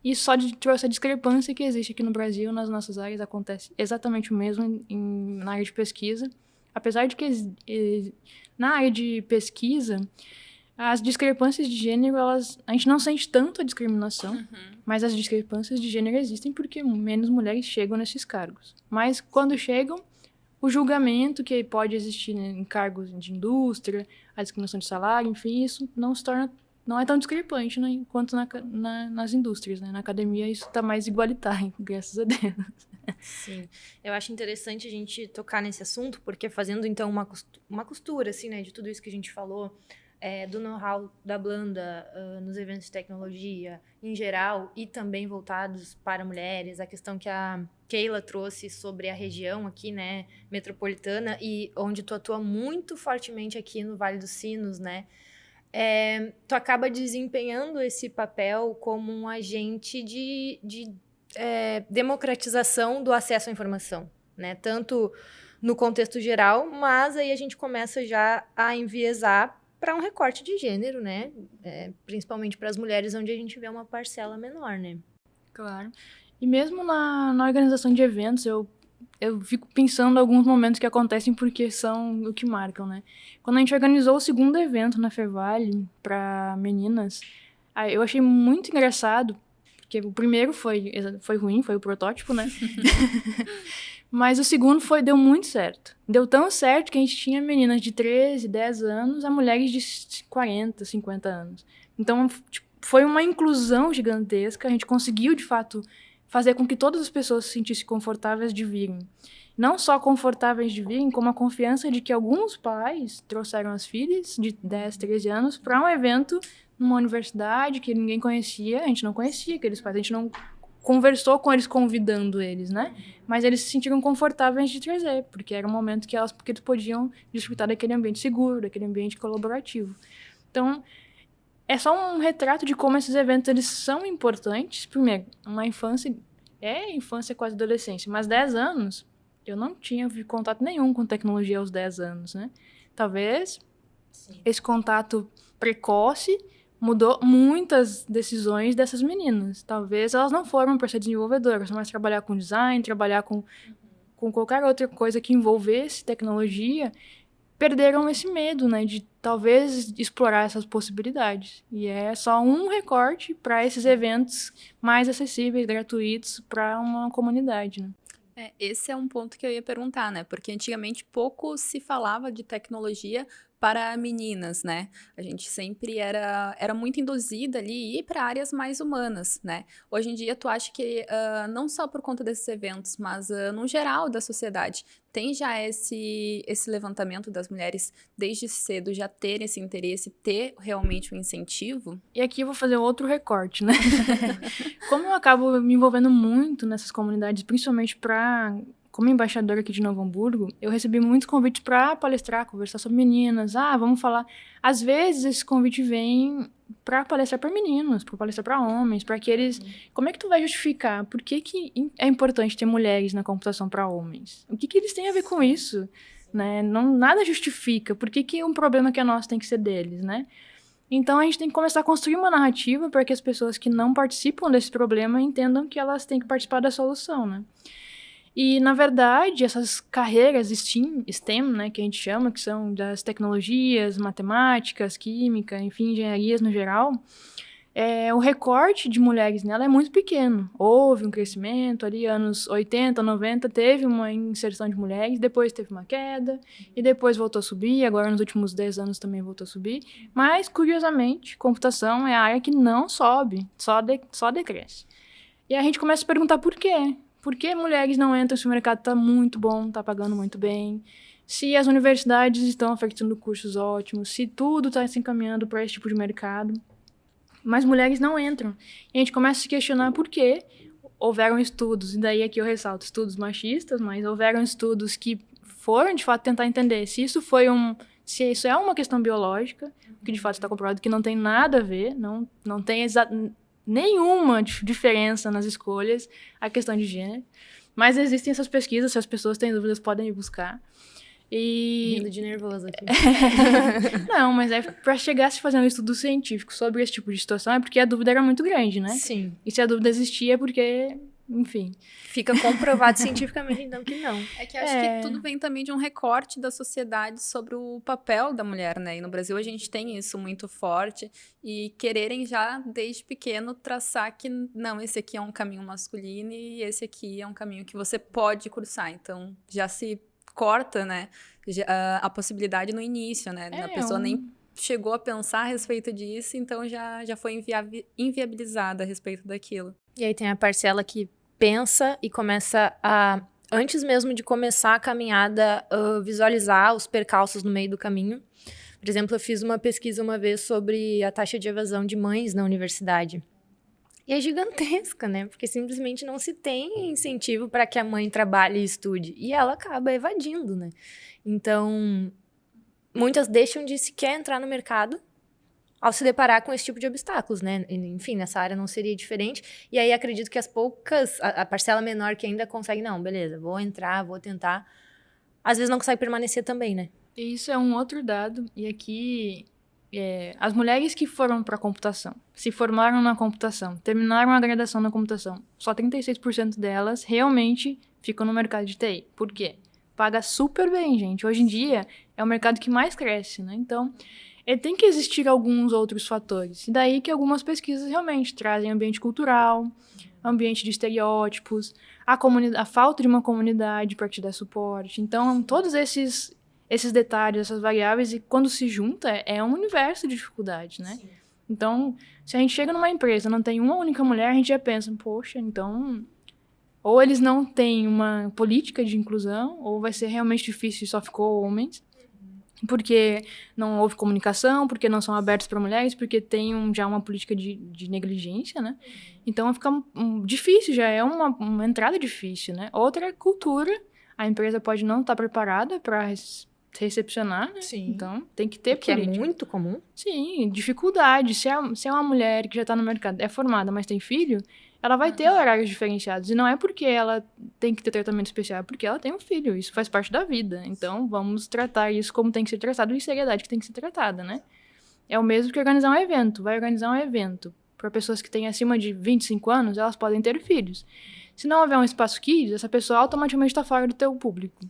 E só trouxe a discrepância que existe aqui no Brasil, nas nossas áreas, acontece exatamente o mesmo na área de pesquisa. Apesar de que na área de pesquisa, as discrepâncias de gênero, a gente não sente tanto a discriminação, mas as discrepâncias de gênero existem porque menos mulheres chegam nesses cargos. Mas quando chegam, o julgamento que pode existir, né, em cargos de indústria, a discriminação de salário, enfim, isso não é tão discrepante, né, quanto nas indústrias, né? Na academia isso está mais igualitário, graças a Deus. Sim, eu acho interessante a gente tocar nesse assunto, porque fazendo então uma costura, assim, né, de tudo isso que a gente falou, do know-how da Blanda nos eventos de tecnologia em geral e também voltados para mulheres, a questão que a Keila trouxe sobre a região aqui, né, metropolitana, e onde tu atua muito fortemente aqui no Vale dos Sinos, né, tu acaba desempenhando esse papel como um agente de democratização do acesso à informação, né? Tanto no contexto geral, mas aí a gente começa já a enviesar para um recorte de gênero, né? Principalmente para as mulheres, onde a gente vê uma parcela menor, né? Claro. E mesmo na organização de eventos, eu fico pensando em alguns momentos que acontecem porque são o que marcam, né? Quando a gente organizou o segundo evento na Fevale para meninas, eu achei muito engraçado, porque o primeiro foi ruim, foi o protótipo, né? Mas o segundo deu muito certo. Deu tão certo que a gente tinha meninas de 13, 10 anos a mulheres de 40, 50 anos. Então, foi uma inclusão gigantesca. A gente conseguiu, de fato, fazer com que todas as pessoas se sentissem confortáveis de virem. Não só confortáveis de virem, como a confiança de que alguns pais trouxeram as filhas de 10, 13 anos para um evento numa universidade que ninguém conhecia, a gente não conhecia aqueles pais, a gente não conversou com eles convidando eles, né? Mas eles se sentiram confortáveis de trazer, porque era um momento que eles podiam desfrutar daquele ambiente seguro, daquele ambiente colaborativo. Então, é só um retrato de como esses eventos eles são importantes. Primeiro, uma infância quase adolescência, mas 10 anos, eu não tinha contato nenhum com tecnologia aos 10 anos, né? Talvez esse contato precoce mudou muitas decisões dessas meninas. Talvez elas não foram para ser desenvolvedoras, mas trabalhar com design, trabalhar com qualquer outra coisa que envolvesse tecnologia, perderam esse medo, né, de talvez explorar essas possibilidades. E é só um recorte para esses eventos mais acessíveis, gratuitos para uma comunidade, né? Esse é um ponto que eu ia perguntar, né? Porque antigamente pouco se falava de tecnologia para meninas, né? A gente sempre era muito induzida ali a ir para áreas mais humanas, né? Hoje em dia, tu acha que não só por conta desses eventos, mas no geral da sociedade, tem já esse levantamento das mulheres desde cedo já ter esse interesse, ter realmente um incentivo? E aqui eu vou fazer outro recorte, né? Como eu acabo me envolvendo muito nessas comunidades, principalmente como embaixadora aqui de Novo Hamburgo, eu recebi muitos convites para palestrar, conversar sobre meninas. Vamos falar. Às vezes esse convite vem para palestrar para meninos, para palestrar para homens, para que eles... Como é que tu vai justificar? Por que é importante ter mulheres na computação para homens? O que eles têm a ver com isso? Né? Não, nada justifica. Por que um problema que é nosso tem que ser deles, né? Então, a gente tem que começar a construir uma narrativa para que as pessoas que não participam desse problema entendam que elas têm que participar da solução, né? E, na verdade, essas carreiras STEM, né, que a gente chama, que são das tecnologias, matemáticas, química, enfim, engenharias no geral, o recorte de mulheres nela é muito pequeno. Houve um crescimento ali, anos 80, 90, teve uma inserção de mulheres, depois teve uma queda, e depois voltou a subir, agora nos últimos 10 anos também voltou a subir. Mas, curiosamente, computação é a área que não sobe, só decresce. E a gente começa a se perguntar por quê? Por que mulheres não entram se o mercado está muito bom, está pagando muito bem? Se as universidades estão oferecendo cursos ótimos, se tudo está se encaminhando para esse tipo de mercado, mas mulheres não entram. E a gente começa a se questionar por quê. Houveram estudos, e daí aqui eu ressalto estudos machistas, mas houveram estudos que foram, de fato, tentar entender se isso é uma questão biológica, que de fato está comprovado que não tem nada a ver, não tem nenhuma diferença nas escolhas, a questão de gênero. Mas existem essas pesquisas, se as pessoas têm dúvidas, podem ir buscar. Rindo de nervoso aqui. Não, mas para chegar a se fazer um estudo científico sobre esse tipo de situação é porque a dúvida era muito grande, né? Sim. E se a dúvida existia é porque, enfim... Fica comprovado cientificamente, então, que não. É que eu acho que tudo vem também de um recorte da sociedade sobre o papel da mulher, né? E no Brasil a gente tem isso muito forte e quererem já, desde pequeno, traçar que, não, esse aqui é um caminho masculino e esse aqui é um caminho que você pode cursar. Então, já se corta, né, a possibilidade no início, né? A pessoa nem chegou a pensar a respeito disso, então já foi inviabilizada a respeito daquilo. E aí tem a parcela que pensa e começa a, antes mesmo de começar a caminhada, visualizar os percalços no meio do caminho. Por exemplo, eu fiz uma pesquisa uma vez sobre a taxa de evasão de mães na universidade. E é gigantesca, né? Porque simplesmente não se tem incentivo para que a mãe trabalhe e estude. E ela acaba evadindo, né? Então, muitas deixam de sequer entrar no mercado ao se deparar com esse tipo de obstáculos, né? Enfim, nessa área não seria diferente. E aí acredito que as poucas, a parcela menor que ainda consegue, não, beleza, vou entrar, vou tentar. Às vezes não consegue permanecer também, né? E isso é um outro dado. E aqui, as mulheres que foram para a computação, se formaram na computação, terminaram a graduação na computação, só 36% delas realmente ficam no mercado de TI. Por quê? Paga super bem, gente. Hoje em dia, é o mercado que mais cresce, né? Então, tem que existir alguns outros fatores. E daí que algumas pesquisas realmente trazem ambiente cultural, ambiente de estereótipos, a falta de uma comunidade para te dar suporte. Então, todos esses detalhes, essas variáveis, e quando se junta, é um universo de dificuldade, né? Sim. Então, se a gente chega numa empresa, não tem uma única mulher, a gente já pensa, poxa, então... Ou eles não têm uma política de inclusão, ou vai ser realmente difícil e só ficou homens, porque não houve comunicação, porque não são abertos para mulheres, porque tem já uma política de negligência, né? Então, fica difícil, já é uma entrada difícil, né? Outra é cultura, a empresa pode não estar preparada para recepcionar, né? Sim. Então, tem que ter política. Que é muito comum. Sim, dificuldade. Se é uma mulher que já está no mercado, é formada, mas tem filho, ela vai ter horários diferenciados. E não é porque ela tem que ter tratamento especial, é porque ela tem um filho. Isso faz parte da vida. Então, vamos tratar isso como tem que ser tratado e seriedade que tem que ser tratada, né? É o mesmo que organizar um evento. Vai organizar um evento para pessoas que têm acima de 25 anos, elas podem ter filhos. Se não houver um espaço kids, essa pessoa automaticamente está fora do teu público.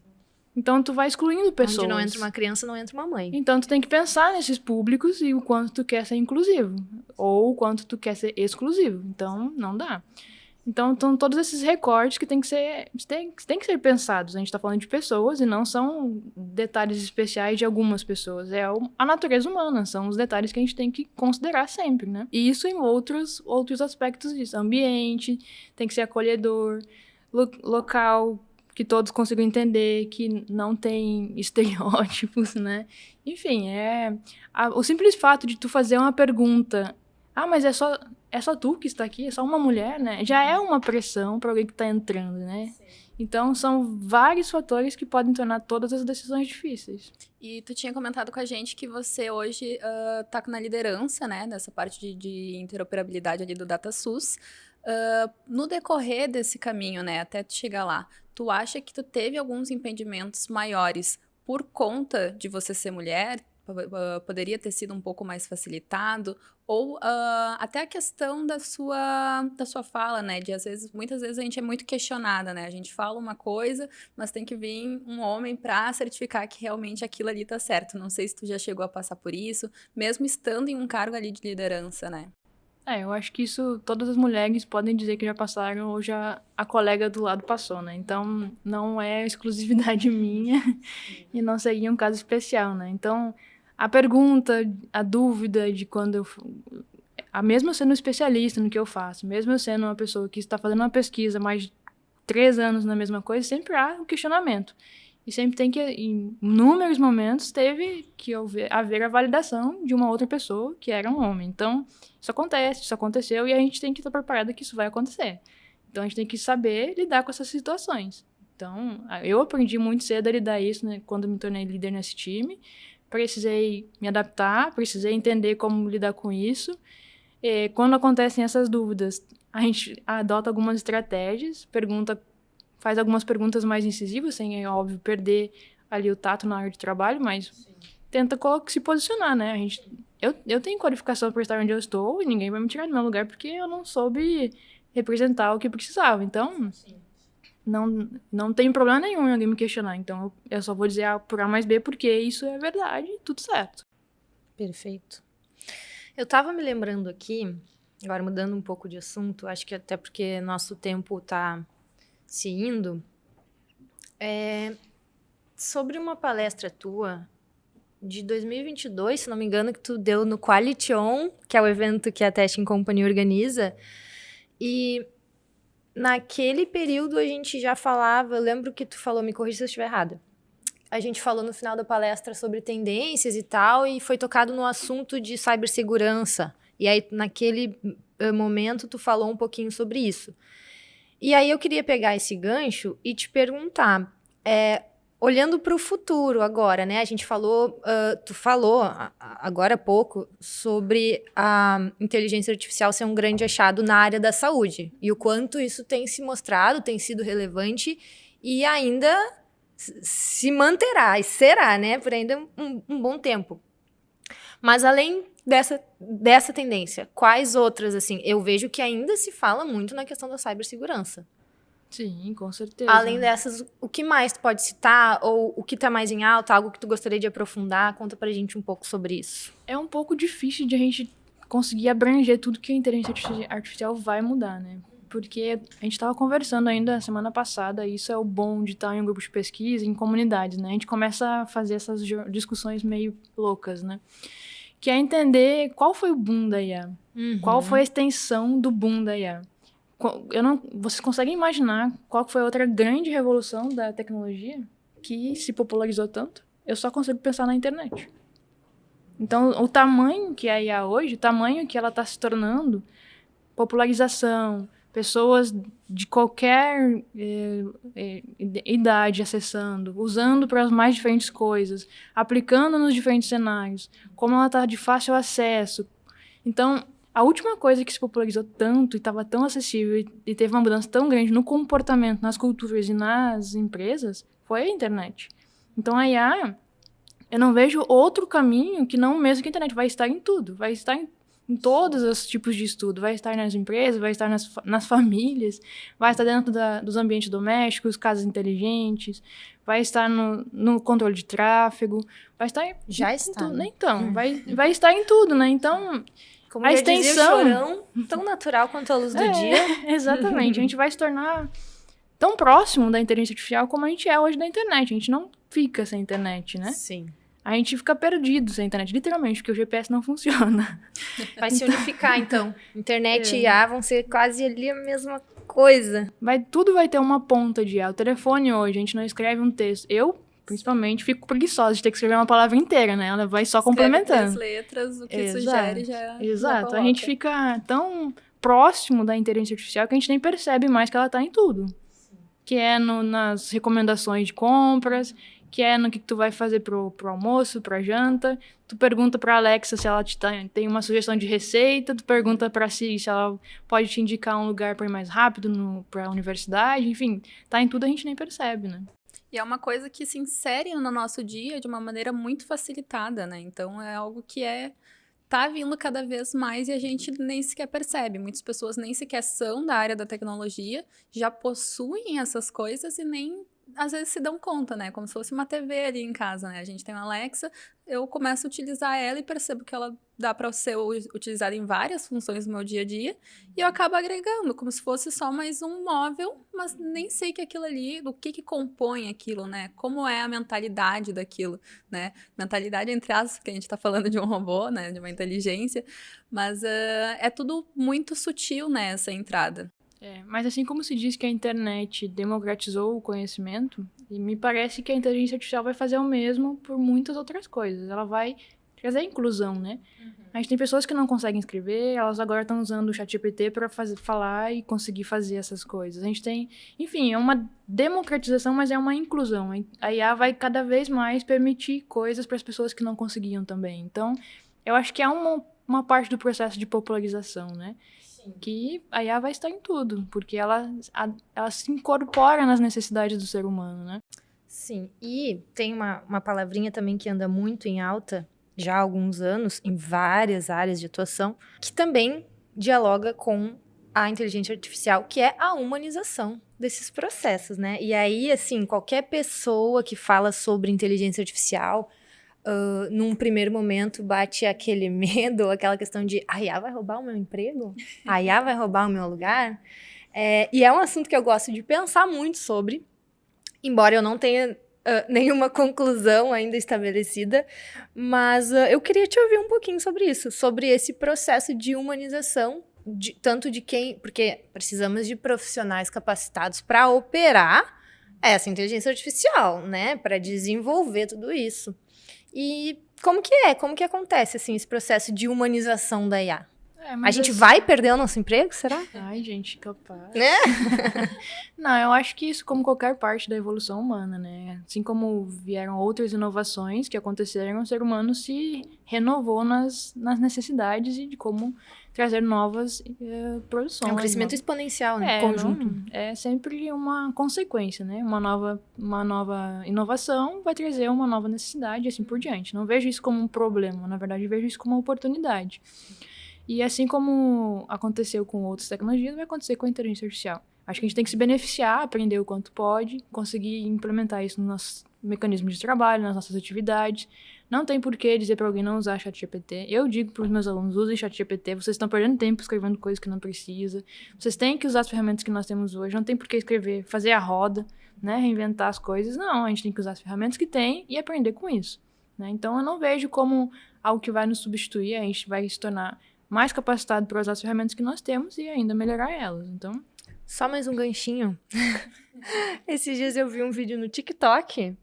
Então, tu vai excluindo pessoas. Onde não entra uma criança, não entra uma mãe. Então, tu tem que pensar nesses públicos e o quanto tu quer ser inclusivo. Ou o quanto tu quer ser exclusivo. Então, não dá. Então, todos esses recortes que têm que ser pensados. A gente está falando de pessoas e não são detalhes especiais de algumas pessoas. É a natureza humana, são os detalhes que a gente tem que considerar sempre, né? E isso em outros aspectos disso. Ambiente, tem que ser acolhedor, local, que todos consigam entender, que não tem estereótipos, né? Enfim, o simples fato de tu fazer uma pergunta... mas é só tu que está aqui? É só uma mulher, né? Já é uma pressão para alguém que está entrando, né? Sim. Então, são vários fatores que podem tornar todas as decisões difíceis. E tu tinha comentado com a gente que você hoje tá na liderança, né? Nessa parte de interoperabilidade ali do DataSUS. No decorrer desse caminho, né? Até tu chegar lá, tu acha que tu teve alguns impedimentos maiores por conta de você ser mulher? Poderia ter sido um pouco mais facilitado, ou até a questão da sua fala, né, de muitas vezes a gente é muito questionada, né, a gente fala uma coisa, mas tem que vir um homem para certificar que realmente aquilo ali tá certo. Não sei se tu já chegou a passar por isso, mesmo estando em um cargo ali de liderança, né? Eu acho que isso todas as mulheres podem dizer que já passaram ou já a colega do lado passou, né? Então, não é exclusividade minha e não seria um caso especial, né? Então, a pergunta, a dúvida de quando mesmo eu sendo especialista no que eu faço, mesmo eu sendo uma pessoa que está fazendo uma pesquisa há mais de 3 anos na mesma coisa, sempre há um questionamento. E sempre tem que, em inúmeros momentos, teve que haver a validação de uma outra pessoa que era um homem. Então, isso aconteceu e a gente tem que estar preparado que isso vai acontecer. Então, a gente tem que saber lidar com essas situações. Então, eu aprendi muito cedo a lidar isso, né, quando me tornei líder nesse time. Precisei me adaptar, precisei entender como lidar com isso. E quando acontecem essas dúvidas, a gente adota algumas estratégias, faz algumas perguntas mais incisivas, sem, é óbvio, perder ali o tato na hora de trabalho, mas sim, tenta se posicionar, né? Eu tenho qualificação para estar onde eu estou e ninguém vai me tirar do meu lugar porque eu não soube representar o que precisava. Então, sim, não tem problema nenhum em alguém me questionar. Então, eu só vou dizer por A mais B porque isso é verdade e tudo certo. Perfeito. Eu tava me lembrando aqui, agora mudando um pouco de assunto, acho que até porque nosso tempo tá se indo, sobre uma palestra tua de 2022, se não me engano, que tu deu no Quality On, que é o evento que a Testing Company organiza, e naquele período a gente já falava, eu lembro que tu falou, me corrija se eu estiver errada, a gente falou no final da palestra sobre tendências e tal, e foi tocado no assunto de cibersegurança, e aí naquele momento tu falou um pouquinho sobre isso. E aí eu queria pegar esse gancho e te perguntar, olhando para o futuro agora, né? A gente falou, tu falou agora há pouco sobre a inteligência artificial ser um grande achado na área da saúde e o quanto isso tem se mostrado, tem sido relevante e ainda se manterá e será, né? Por ainda um bom tempo. Mas além dessa tendência, quais outras, assim, eu vejo que ainda se fala muito na questão da cibersegurança. Sim, com certeza. Além dessas, o que mais tu pode citar? Ou o que tá mais em alta? Algo que tu gostaria de aprofundar? Conta pra gente um pouco sobre isso. É um pouco difícil de a gente conseguir abranger tudo que a inteligência artificial vai mudar, né? Porque a gente estava conversando ainda semana passada, e isso é o bom de estar em um grupo de pesquisa, em comunidades, né? A gente começa a fazer essas discussões meio loucas, né? Que é entender qual foi o boom da IA. Uhum. Qual foi a extensão do boom da IA. Vocês conseguem imaginar qual foi a outra grande revolução da tecnologia que se popularizou tanto? Eu só consigo pensar na internet. Então, o tamanho que é a IA hoje, o tamanho que ela está se tornando, popularização, pessoas de qualquer idade acessando, usando para as mais diferentes coisas, aplicando nos diferentes cenários, como ela está de fácil acesso. Então, a última coisa que se popularizou tanto e estava tão acessível e teve uma mudança tão grande no comportamento, nas culturas e nas empresas, foi a internet. Então, a IA, eu não vejo outro caminho que não mesmo que a internet. Vai estar em tudo, vai estar em todos os tipos de estudo, vai estar nas empresas, vai estar nas famílias, vai estar dentro dos ambientes domésticos, casas inteligentes, vai estar no controle de tráfego, vai estar já está, tudo, né? Então, vai estar em tudo, né? Então, Como A já dizia o extensão... Chorão, tão natural quanto a luz do dia. Exatamente. A gente vai se tornar tão próximo da inteligência artificial como a gente é hoje da internet. A gente não fica sem internet, né? Sim. A gente fica perdido sem internet, literalmente, porque o GPS não funciona. Vai se unificar, então. Internet e IA vão ser quase ali a mesma coisa. Tudo vai ter uma ponta de IA. O telefone hoje, a gente não escreve um texto. Eu, principalmente, fico preguiçosa de ter que escrever uma palavra inteira, né? Ela vai só complementando. 3 letras, o que sugere já Exato. já A gente fica tão próximo da inteligência artificial que a gente nem percebe mais que ela tá em tudo. Que é nas recomendações de compras, que é no que tu vai fazer pro almoço, pra janta. Tu pergunta pra Alexa se ela tem uma sugestão de receita. Tu pergunta pra Siri se ela pode te indicar um lugar pra ir mais rápido pra universidade. Enfim, tá em tudo, a gente nem percebe, né? E é uma coisa que se insere no nosso dia de uma maneira muito facilitada, né? Então, é algo que tá vindo cada vez mais e a gente nem sequer percebe. Muitas pessoas nem sequer são da área da tecnologia, já possuem essas coisas e nem às vezes se dão conta, né? Como se fosse uma TV ali em casa, né? A gente tem uma Alexa, eu começo a utilizar ela e percebo que ela dá para ser utilizada em várias funções do meu dia a dia e eu acabo agregando, como se fosse só mais um móvel, mas nem sei que aquilo ali, o que compõe aquilo, né? Como é a mentalidade daquilo, né? Mentalidade entre aspas, porque a gente tá falando de um robô, né? De uma inteligência, mas é tudo muito sutil, né? Essa entrada. Mas assim como se diz que a internet democratizou o conhecimento, e me parece que a inteligência artificial vai fazer o mesmo por muitas outras coisas. Ela vai trazer inclusão, né? A gente tem pessoas que não conseguem escrever, elas agora estão usando o ChatGPT para falar e conseguir fazer essas coisas. A gente tem, enfim, é uma democratização, mas é uma inclusão. A IA vai cada vez mais permitir coisas para as pessoas que não conseguiam também. Então, eu acho que é uma parte do processo de popularização, né? Que a IA vai estar em tudo, porque ela se incorpora nas necessidades do ser humano, né? Sim, e tem uma palavrinha também que anda muito em alta já há alguns anos, em várias áreas de atuação, que também dialoga com a inteligência artificial, que é a humanização desses processos, né? E aí, assim, qualquer pessoa que fala sobre inteligência artificial... num primeiro momento bate aquele medo, aquela questão de a IA vai roubar o meu emprego? A IA vai roubar o meu lugar? E é um assunto que eu gosto de pensar muito sobre, embora eu não tenha nenhuma conclusão ainda estabelecida, mas eu queria te ouvir um pouquinho sobre isso, sobre esse processo de humanização, tanto de quem... Porque precisamos de profissionais capacitados para operar essa inteligência artificial, né? Para desenvolver tudo isso. E como que acontece, assim, esse processo de humanização da IA? A gente vai perder o nosso emprego, será? Ai, gente, capaz. Né? Não, eu acho que isso como qualquer parte da evolução humana, né? Assim como vieram outras inovações que aconteceram, o ser humano se renovou nas necessidades e de como trazer novas produções. É um crescimento exponencial, né? Conjunto. É sempre uma consequência, né? Uma nova inovação vai trazer uma nova necessidade e assim por diante. Não vejo isso como um problema, na verdade vejo isso como uma oportunidade. E assim como aconteceu com outras tecnologias, vai acontecer com a inteligência artificial. Acho que a gente tem que se beneficiar, aprender o quanto pode, conseguir implementar isso nos nossos mecanismos de trabalho, nas nossas atividades. Não tem por que dizer para alguém não usar ChatGPT. Eu digo para os meus alunos, usem ChatGPT, vocês estão perdendo tempo escrevendo coisas que não precisa. Vocês têm que usar as ferramentas que nós temos hoje, não tem por que escrever, fazer a roda, né, reinventar as coisas. Não, a gente tem que usar as ferramentas que tem e aprender com isso, né? Então eu não vejo como algo que vai nos substituir, a gente vai se tornar mais capacitado para usar as ferramentas que nós temos e ainda melhorar elas, então... Só mais um ganchinho. Esses dias eu vi um vídeo no TikTok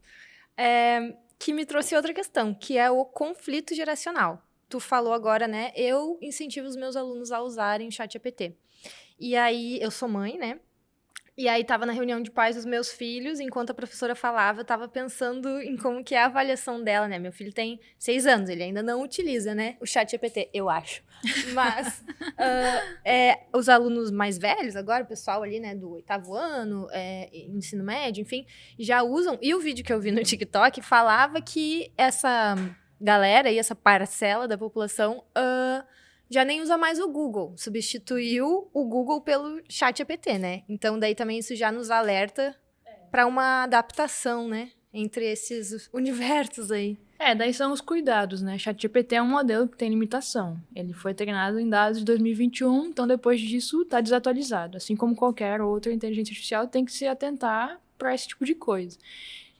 que me trouxe outra questão, que é o conflito geracional. Tu falou agora, né? Eu incentivo os meus alunos a usarem o ChatGPT. E aí, eu sou mãe, né? E aí, tava na reunião de pais dos meus filhos, enquanto a professora falava, eu tava pensando em como que é a avaliação dela, né? Meu filho tem 6 anos, ele ainda não utiliza, né? O ChatGPT, eu acho. Mas os alunos mais velhos, agora, o pessoal ali, né, do 8º ano, ensino médio, enfim, já usam. E o vídeo que eu vi no TikTok falava que essa galera e essa parcela da população... já nem usa mais o Google, substituiu o Google pelo ChatGPT, né? Então, daí também isso já nos alerta para uma adaptação, né? Entre esses universos aí. Daí são os cuidados, né? ChatGPT é um modelo que tem limitação. Ele foi treinado em dados de 2021, então depois disso está desatualizado. Assim como qualquer outra inteligência artificial tem que se atentar para esse tipo de coisa.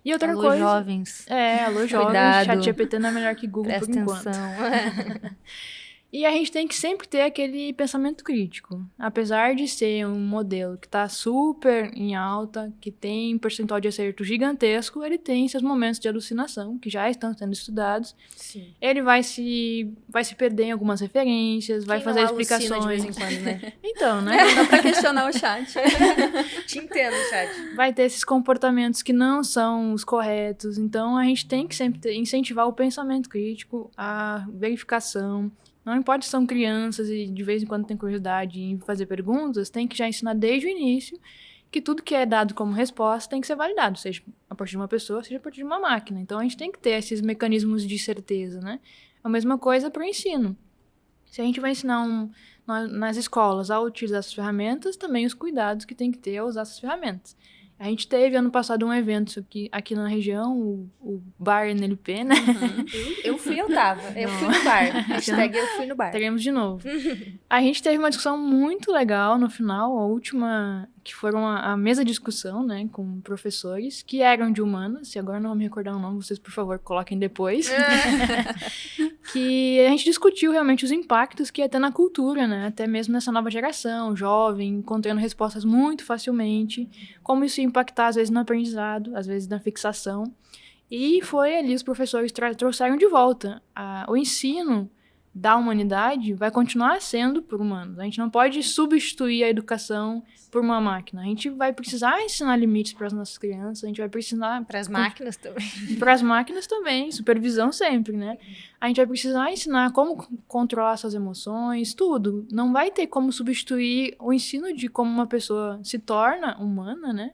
E outra Alô, coisa... jovens. Alô, jovens. Cuidado. ChatGPT não é melhor que Google Presta por enquanto. atenção. E a gente tem que sempre ter aquele pensamento crítico. Apesar de ser um modelo que está super em alta, que tem um percentual de acerto gigantesco, ele tem seus momentos de alucinação, que já estão sendo estudados. Sim. Ele vai se perder em algumas referências, vai fazer explicações. De vez em quando, né? Então, né? Não dá pra questionar o chat. Te entendo, chat. Vai ter esses comportamentos que não são os corretos. Então, a gente tem que sempre incentivar o pensamento crítico, a verificação. Não importa se são crianças e de vez em quando tem curiosidade em fazer perguntas, tem que já ensinar desde o início que tudo que é dado como resposta tem que ser validado, seja a partir de uma pessoa, seja a partir de uma máquina. Então, a gente tem que ter esses mecanismos de certeza, né? A mesma coisa para o ensino. Se a gente vai ensinar nas escolas a utilizar essas ferramentas, também os cuidados que tem que ter ao usar essas ferramentas. A gente teve, ano passado, um evento aqui na região, o Bar NLP, né? Eu fui no bar. Hashtag eu fui no bar. Teremos de novo. A gente teve uma discussão muito legal no final, a última, que foram a mesa de discussão, né, com professores, que eram de humanas, e agora não vou me recordar o nome, vocês, por favor, coloquem depois. Que a gente discutiu realmente os impactos que ia ter na cultura, né, até mesmo nessa nova geração, jovem, encontrando respostas muito facilmente, como isso ia impactar, às vezes, no aprendizado, às vezes na fixação. E foi ali, os professores trouxeram de volta. O ensino da humanidade vai continuar sendo por humanos. A gente não pode substituir a educação por uma máquina. A gente vai precisar ensinar limites para as nossas crianças, a gente vai precisar... Para as máquinas também. Para as máquinas também, supervisão sempre, né? A gente vai precisar ensinar como controlar suas emoções, tudo. Não vai ter como substituir o ensino de como uma pessoa se torna humana, né?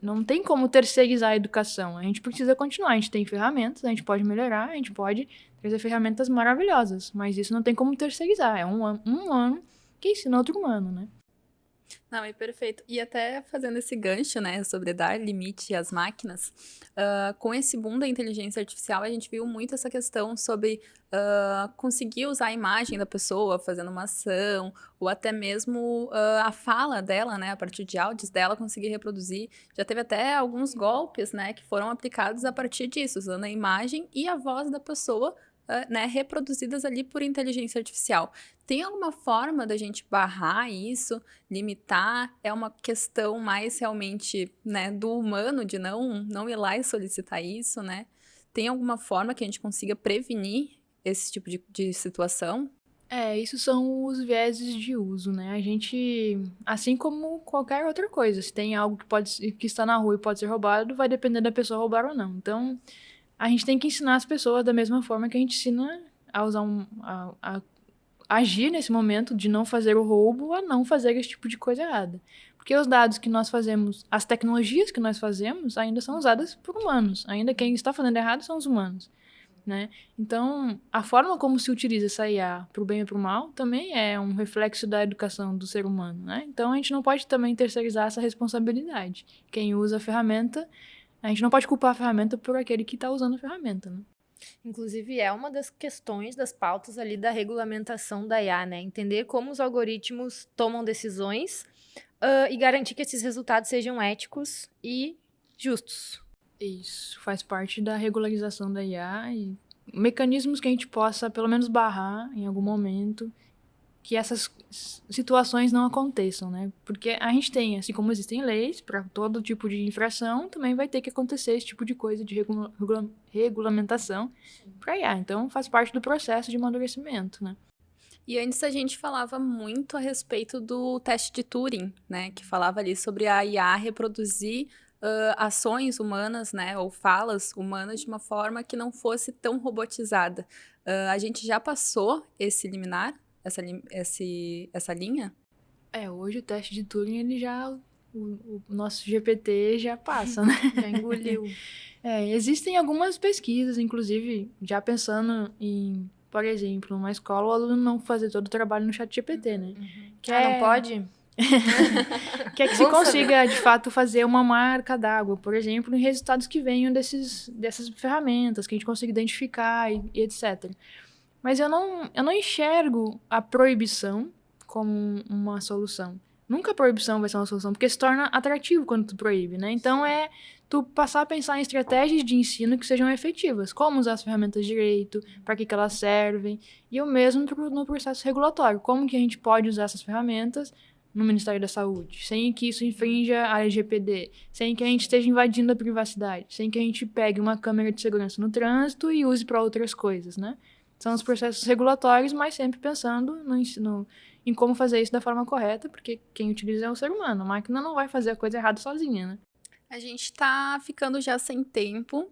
Não tem como terceirizar a educação. A gente precisa continuar. A gente tem ferramentas, a gente pode melhorar, a gente pode trazer ferramentas maravilhosas, mas isso não tem como terceirizar. É um humano que ensina outro humano, né? Não, é perfeito. E até fazendo esse gancho, né, sobre dar limite às máquinas, com esse boom da inteligência artificial, a gente viu muito essa questão sobre conseguir usar a imagem da pessoa fazendo uma ação, ou até mesmo a fala dela, né, a partir de áudios dela, conseguir reproduzir. Já teve até alguns golpes, né, que foram aplicados a partir disso, usando a imagem e a voz da pessoa, né, reproduzidas ali por inteligência artificial. Tem alguma forma da gente barrar isso, limitar? É uma questão mais realmente, né, do humano, de não ir lá e solicitar isso, né? Tem alguma forma que a gente consiga prevenir esse tipo de situação? Isso são os vieses de uso, né? A gente, assim como qualquer outra coisa, se tem algo que está na rua e pode ser roubado, vai depender da pessoa roubar ou não. Então, a gente tem que ensinar as pessoas da mesma forma que a gente ensina a usar a agir nesse momento de não fazer o roubo, a não fazer esse tipo de coisa errada. Porque os dados que nós fazemos, as tecnologias que nós fazemos, ainda são usadas por humanos. Ainda quem está fazendo errado são os humanos, né? Então, a forma como se utiliza essa IA para o bem e para o mal também é um reflexo da educação do ser humano, né? Então, a gente não pode também terceirizar essa responsabilidade. Quem usa a ferramenta, a gente não pode culpar a ferramenta por aquele que está usando a ferramenta, né? Inclusive, é uma das questões das pautas ali da regulamentação da IA, né? Entender como os algoritmos tomam decisões e garantir que esses resultados sejam éticos e justos. Isso, faz parte da regularização da IA e mecanismos que a gente possa, pelo menos, barrar em algum momento que essas situações não aconteçam, né? Porque a gente tem, assim como existem leis para todo tipo de infração, também vai ter que acontecer esse tipo de coisa de regulamentação para IA. Então, faz parte do processo de amadurecimento, né? E antes a gente falava muito a respeito do teste de Turing, né? Que falava ali sobre a IA reproduzir ações humanas, né? Ou falas humanas de uma forma que não fosse tão robotizada. A gente já passou esse liminar? Essa linha? Hoje o teste de Turing, ele já... O nosso GPT já passa, né? Já engoliu. Existem algumas pesquisas, inclusive, já pensando em, por exemplo, numa escola, o aluno não fazer todo o trabalho no ChatGPT, né? Não pode? Que é que se consiga, de fato, fazer uma marca d'água, por exemplo, em resultados que venham dessas ferramentas, que a gente consiga identificar e etc. Mas eu não enxergo a proibição como uma solução. Nunca a proibição vai ser uma solução, porque se torna atrativo quando tu proíbe, né? Então tu passar a pensar em estratégias de ensino que sejam efetivas. Como usar as ferramentas direito, para que elas servem. E o mesmo no processo regulatório. Como que a gente pode usar essas ferramentas no Ministério da Saúde, sem que isso infrinja a LGPD, sem que a gente esteja invadindo a privacidade, sem que a gente pegue uma câmera de segurança no trânsito e use para outras coisas, né? São os processos regulatórios, mas sempre pensando em como fazer isso da forma correta, porque quem utiliza é o ser humano. A máquina não vai fazer a coisa errada sozinha, né? A gente tá ficando já sem tempo,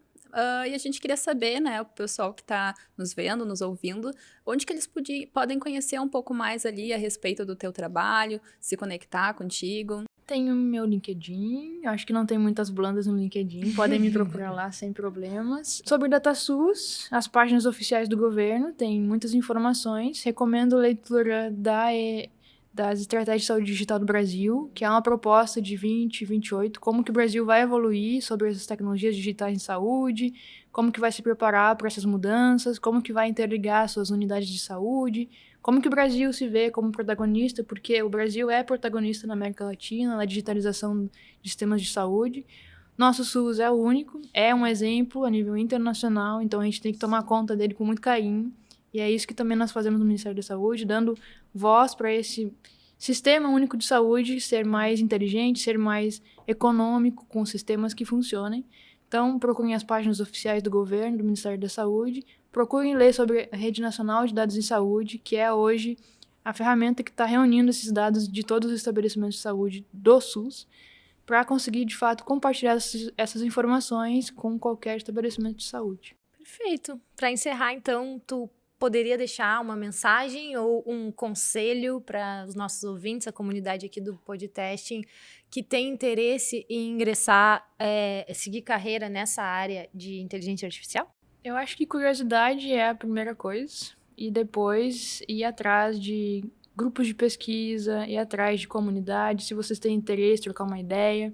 e a gente queria saber, né, o pessoal que tá nos vendo, nos ouvindo, onde que eles podem conhecer um pouco mais ali a respeito do teu trabalho, se conectar contigo. Tenho meu LinkedIn, acho que não tem muitas blandas no LinkedIn, podem me procurar lá sem problemas. Sobre o DataSUS, as páginas oficiais do governo têm muitas informações, recomendo a leitura das Estratégias de Saúde Digital do Brasil, que é uma proposta de 2028, como que o Brasil vai evoluir sobre essas tecnologias digitais em saúde, como que vai se preparar para essas mudanças, como que vai interligar suas unidades de saúde, como que o Brasil se vê como protagonista, porque o Brasil é protagonista na América Latina, na digitalização de sistemas de saúde. Nosso SUS é o único, é um exemplo a nível internacional, então a gente tem que tomar conta dele com muito carinho. E é isso que também nós fazemos no Ministério da Saúde, dando voz para esse sistema único de saúde ser mais inteligente, ser mais econômico, com sistemas que funcionem. Então, procurem as páginas oficiais do governo, do Ministério da Saúde, procurem ler sobre a Rede Nacional de Dados em Saúde, que é hoje a ferramenta que está reunindo esses dados de todos os estabelecimentos de saúde do SUS, para conseguir, de fato, compartilhar essas informações com qualquer estabelecimento de saúde. Perfeito. Para encerrar, então, tu poderia deixar uma mensagem ou um conselho para os nossos ouvintes, a comunidade aqui do Podcasting, que tem interesse em ingressar, seguir carreira nessa área de inteligência artificial? Eu acho que curiosidade é a primeira coisa, e depois ir atrás de grupos de pesquisa, ir atrás de comunidade, se vocês têm interesse, trocar uma ideia.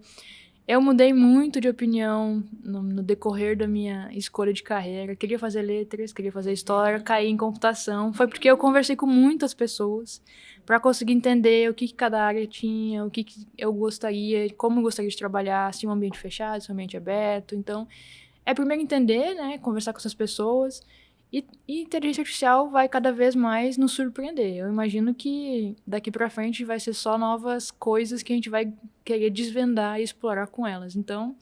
Eu mudei muito de opinião no decorrer da minha escolha de carreira. Queria fazer letras, queria fazer história, caí em computação. Foi porque eu conversei com muitas pessoas para conseguir entender o que cada área tinha, o que eu gostaria, como eu gostaria de trabalhar, se um ambiente fechado, se um ambiente aberto. Então, primeiro entender, né, conversar com essas pessoas. E inteligência artificial vai cada vez mais nos surpreender. Eu imagino que daqui para frente vai ser só novas coisas que a gente vai querer desvendar e explorar com elas. Então,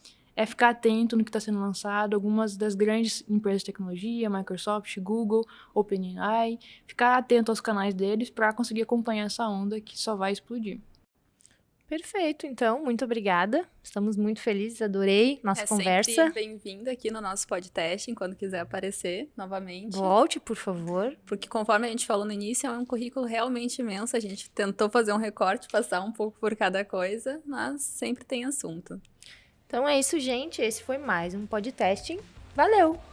ficar atento no que está sendo lançado. Algumas das grandes empresas de tecnologia, Microsoft, Google, OpenAI, ficar atento aos canais deles para conseguir acompanhar essa onda que só vai explodir. Perfeito, então, muito obrigada. Estamos muito felizes, adorei nossa conversa. Sempre bem-vinda aqui no nosso podcast, quando quiser aparecer novamente. Volte, por favor. Porque conforme a gente falou no início, é um currículo realmente imenso. A gente tentou fazer um recorte, passar um pouco por cada coisa, mas sempre tem assunto. Então é isso, gente. Esse foi mais um Podcasting. Valeu!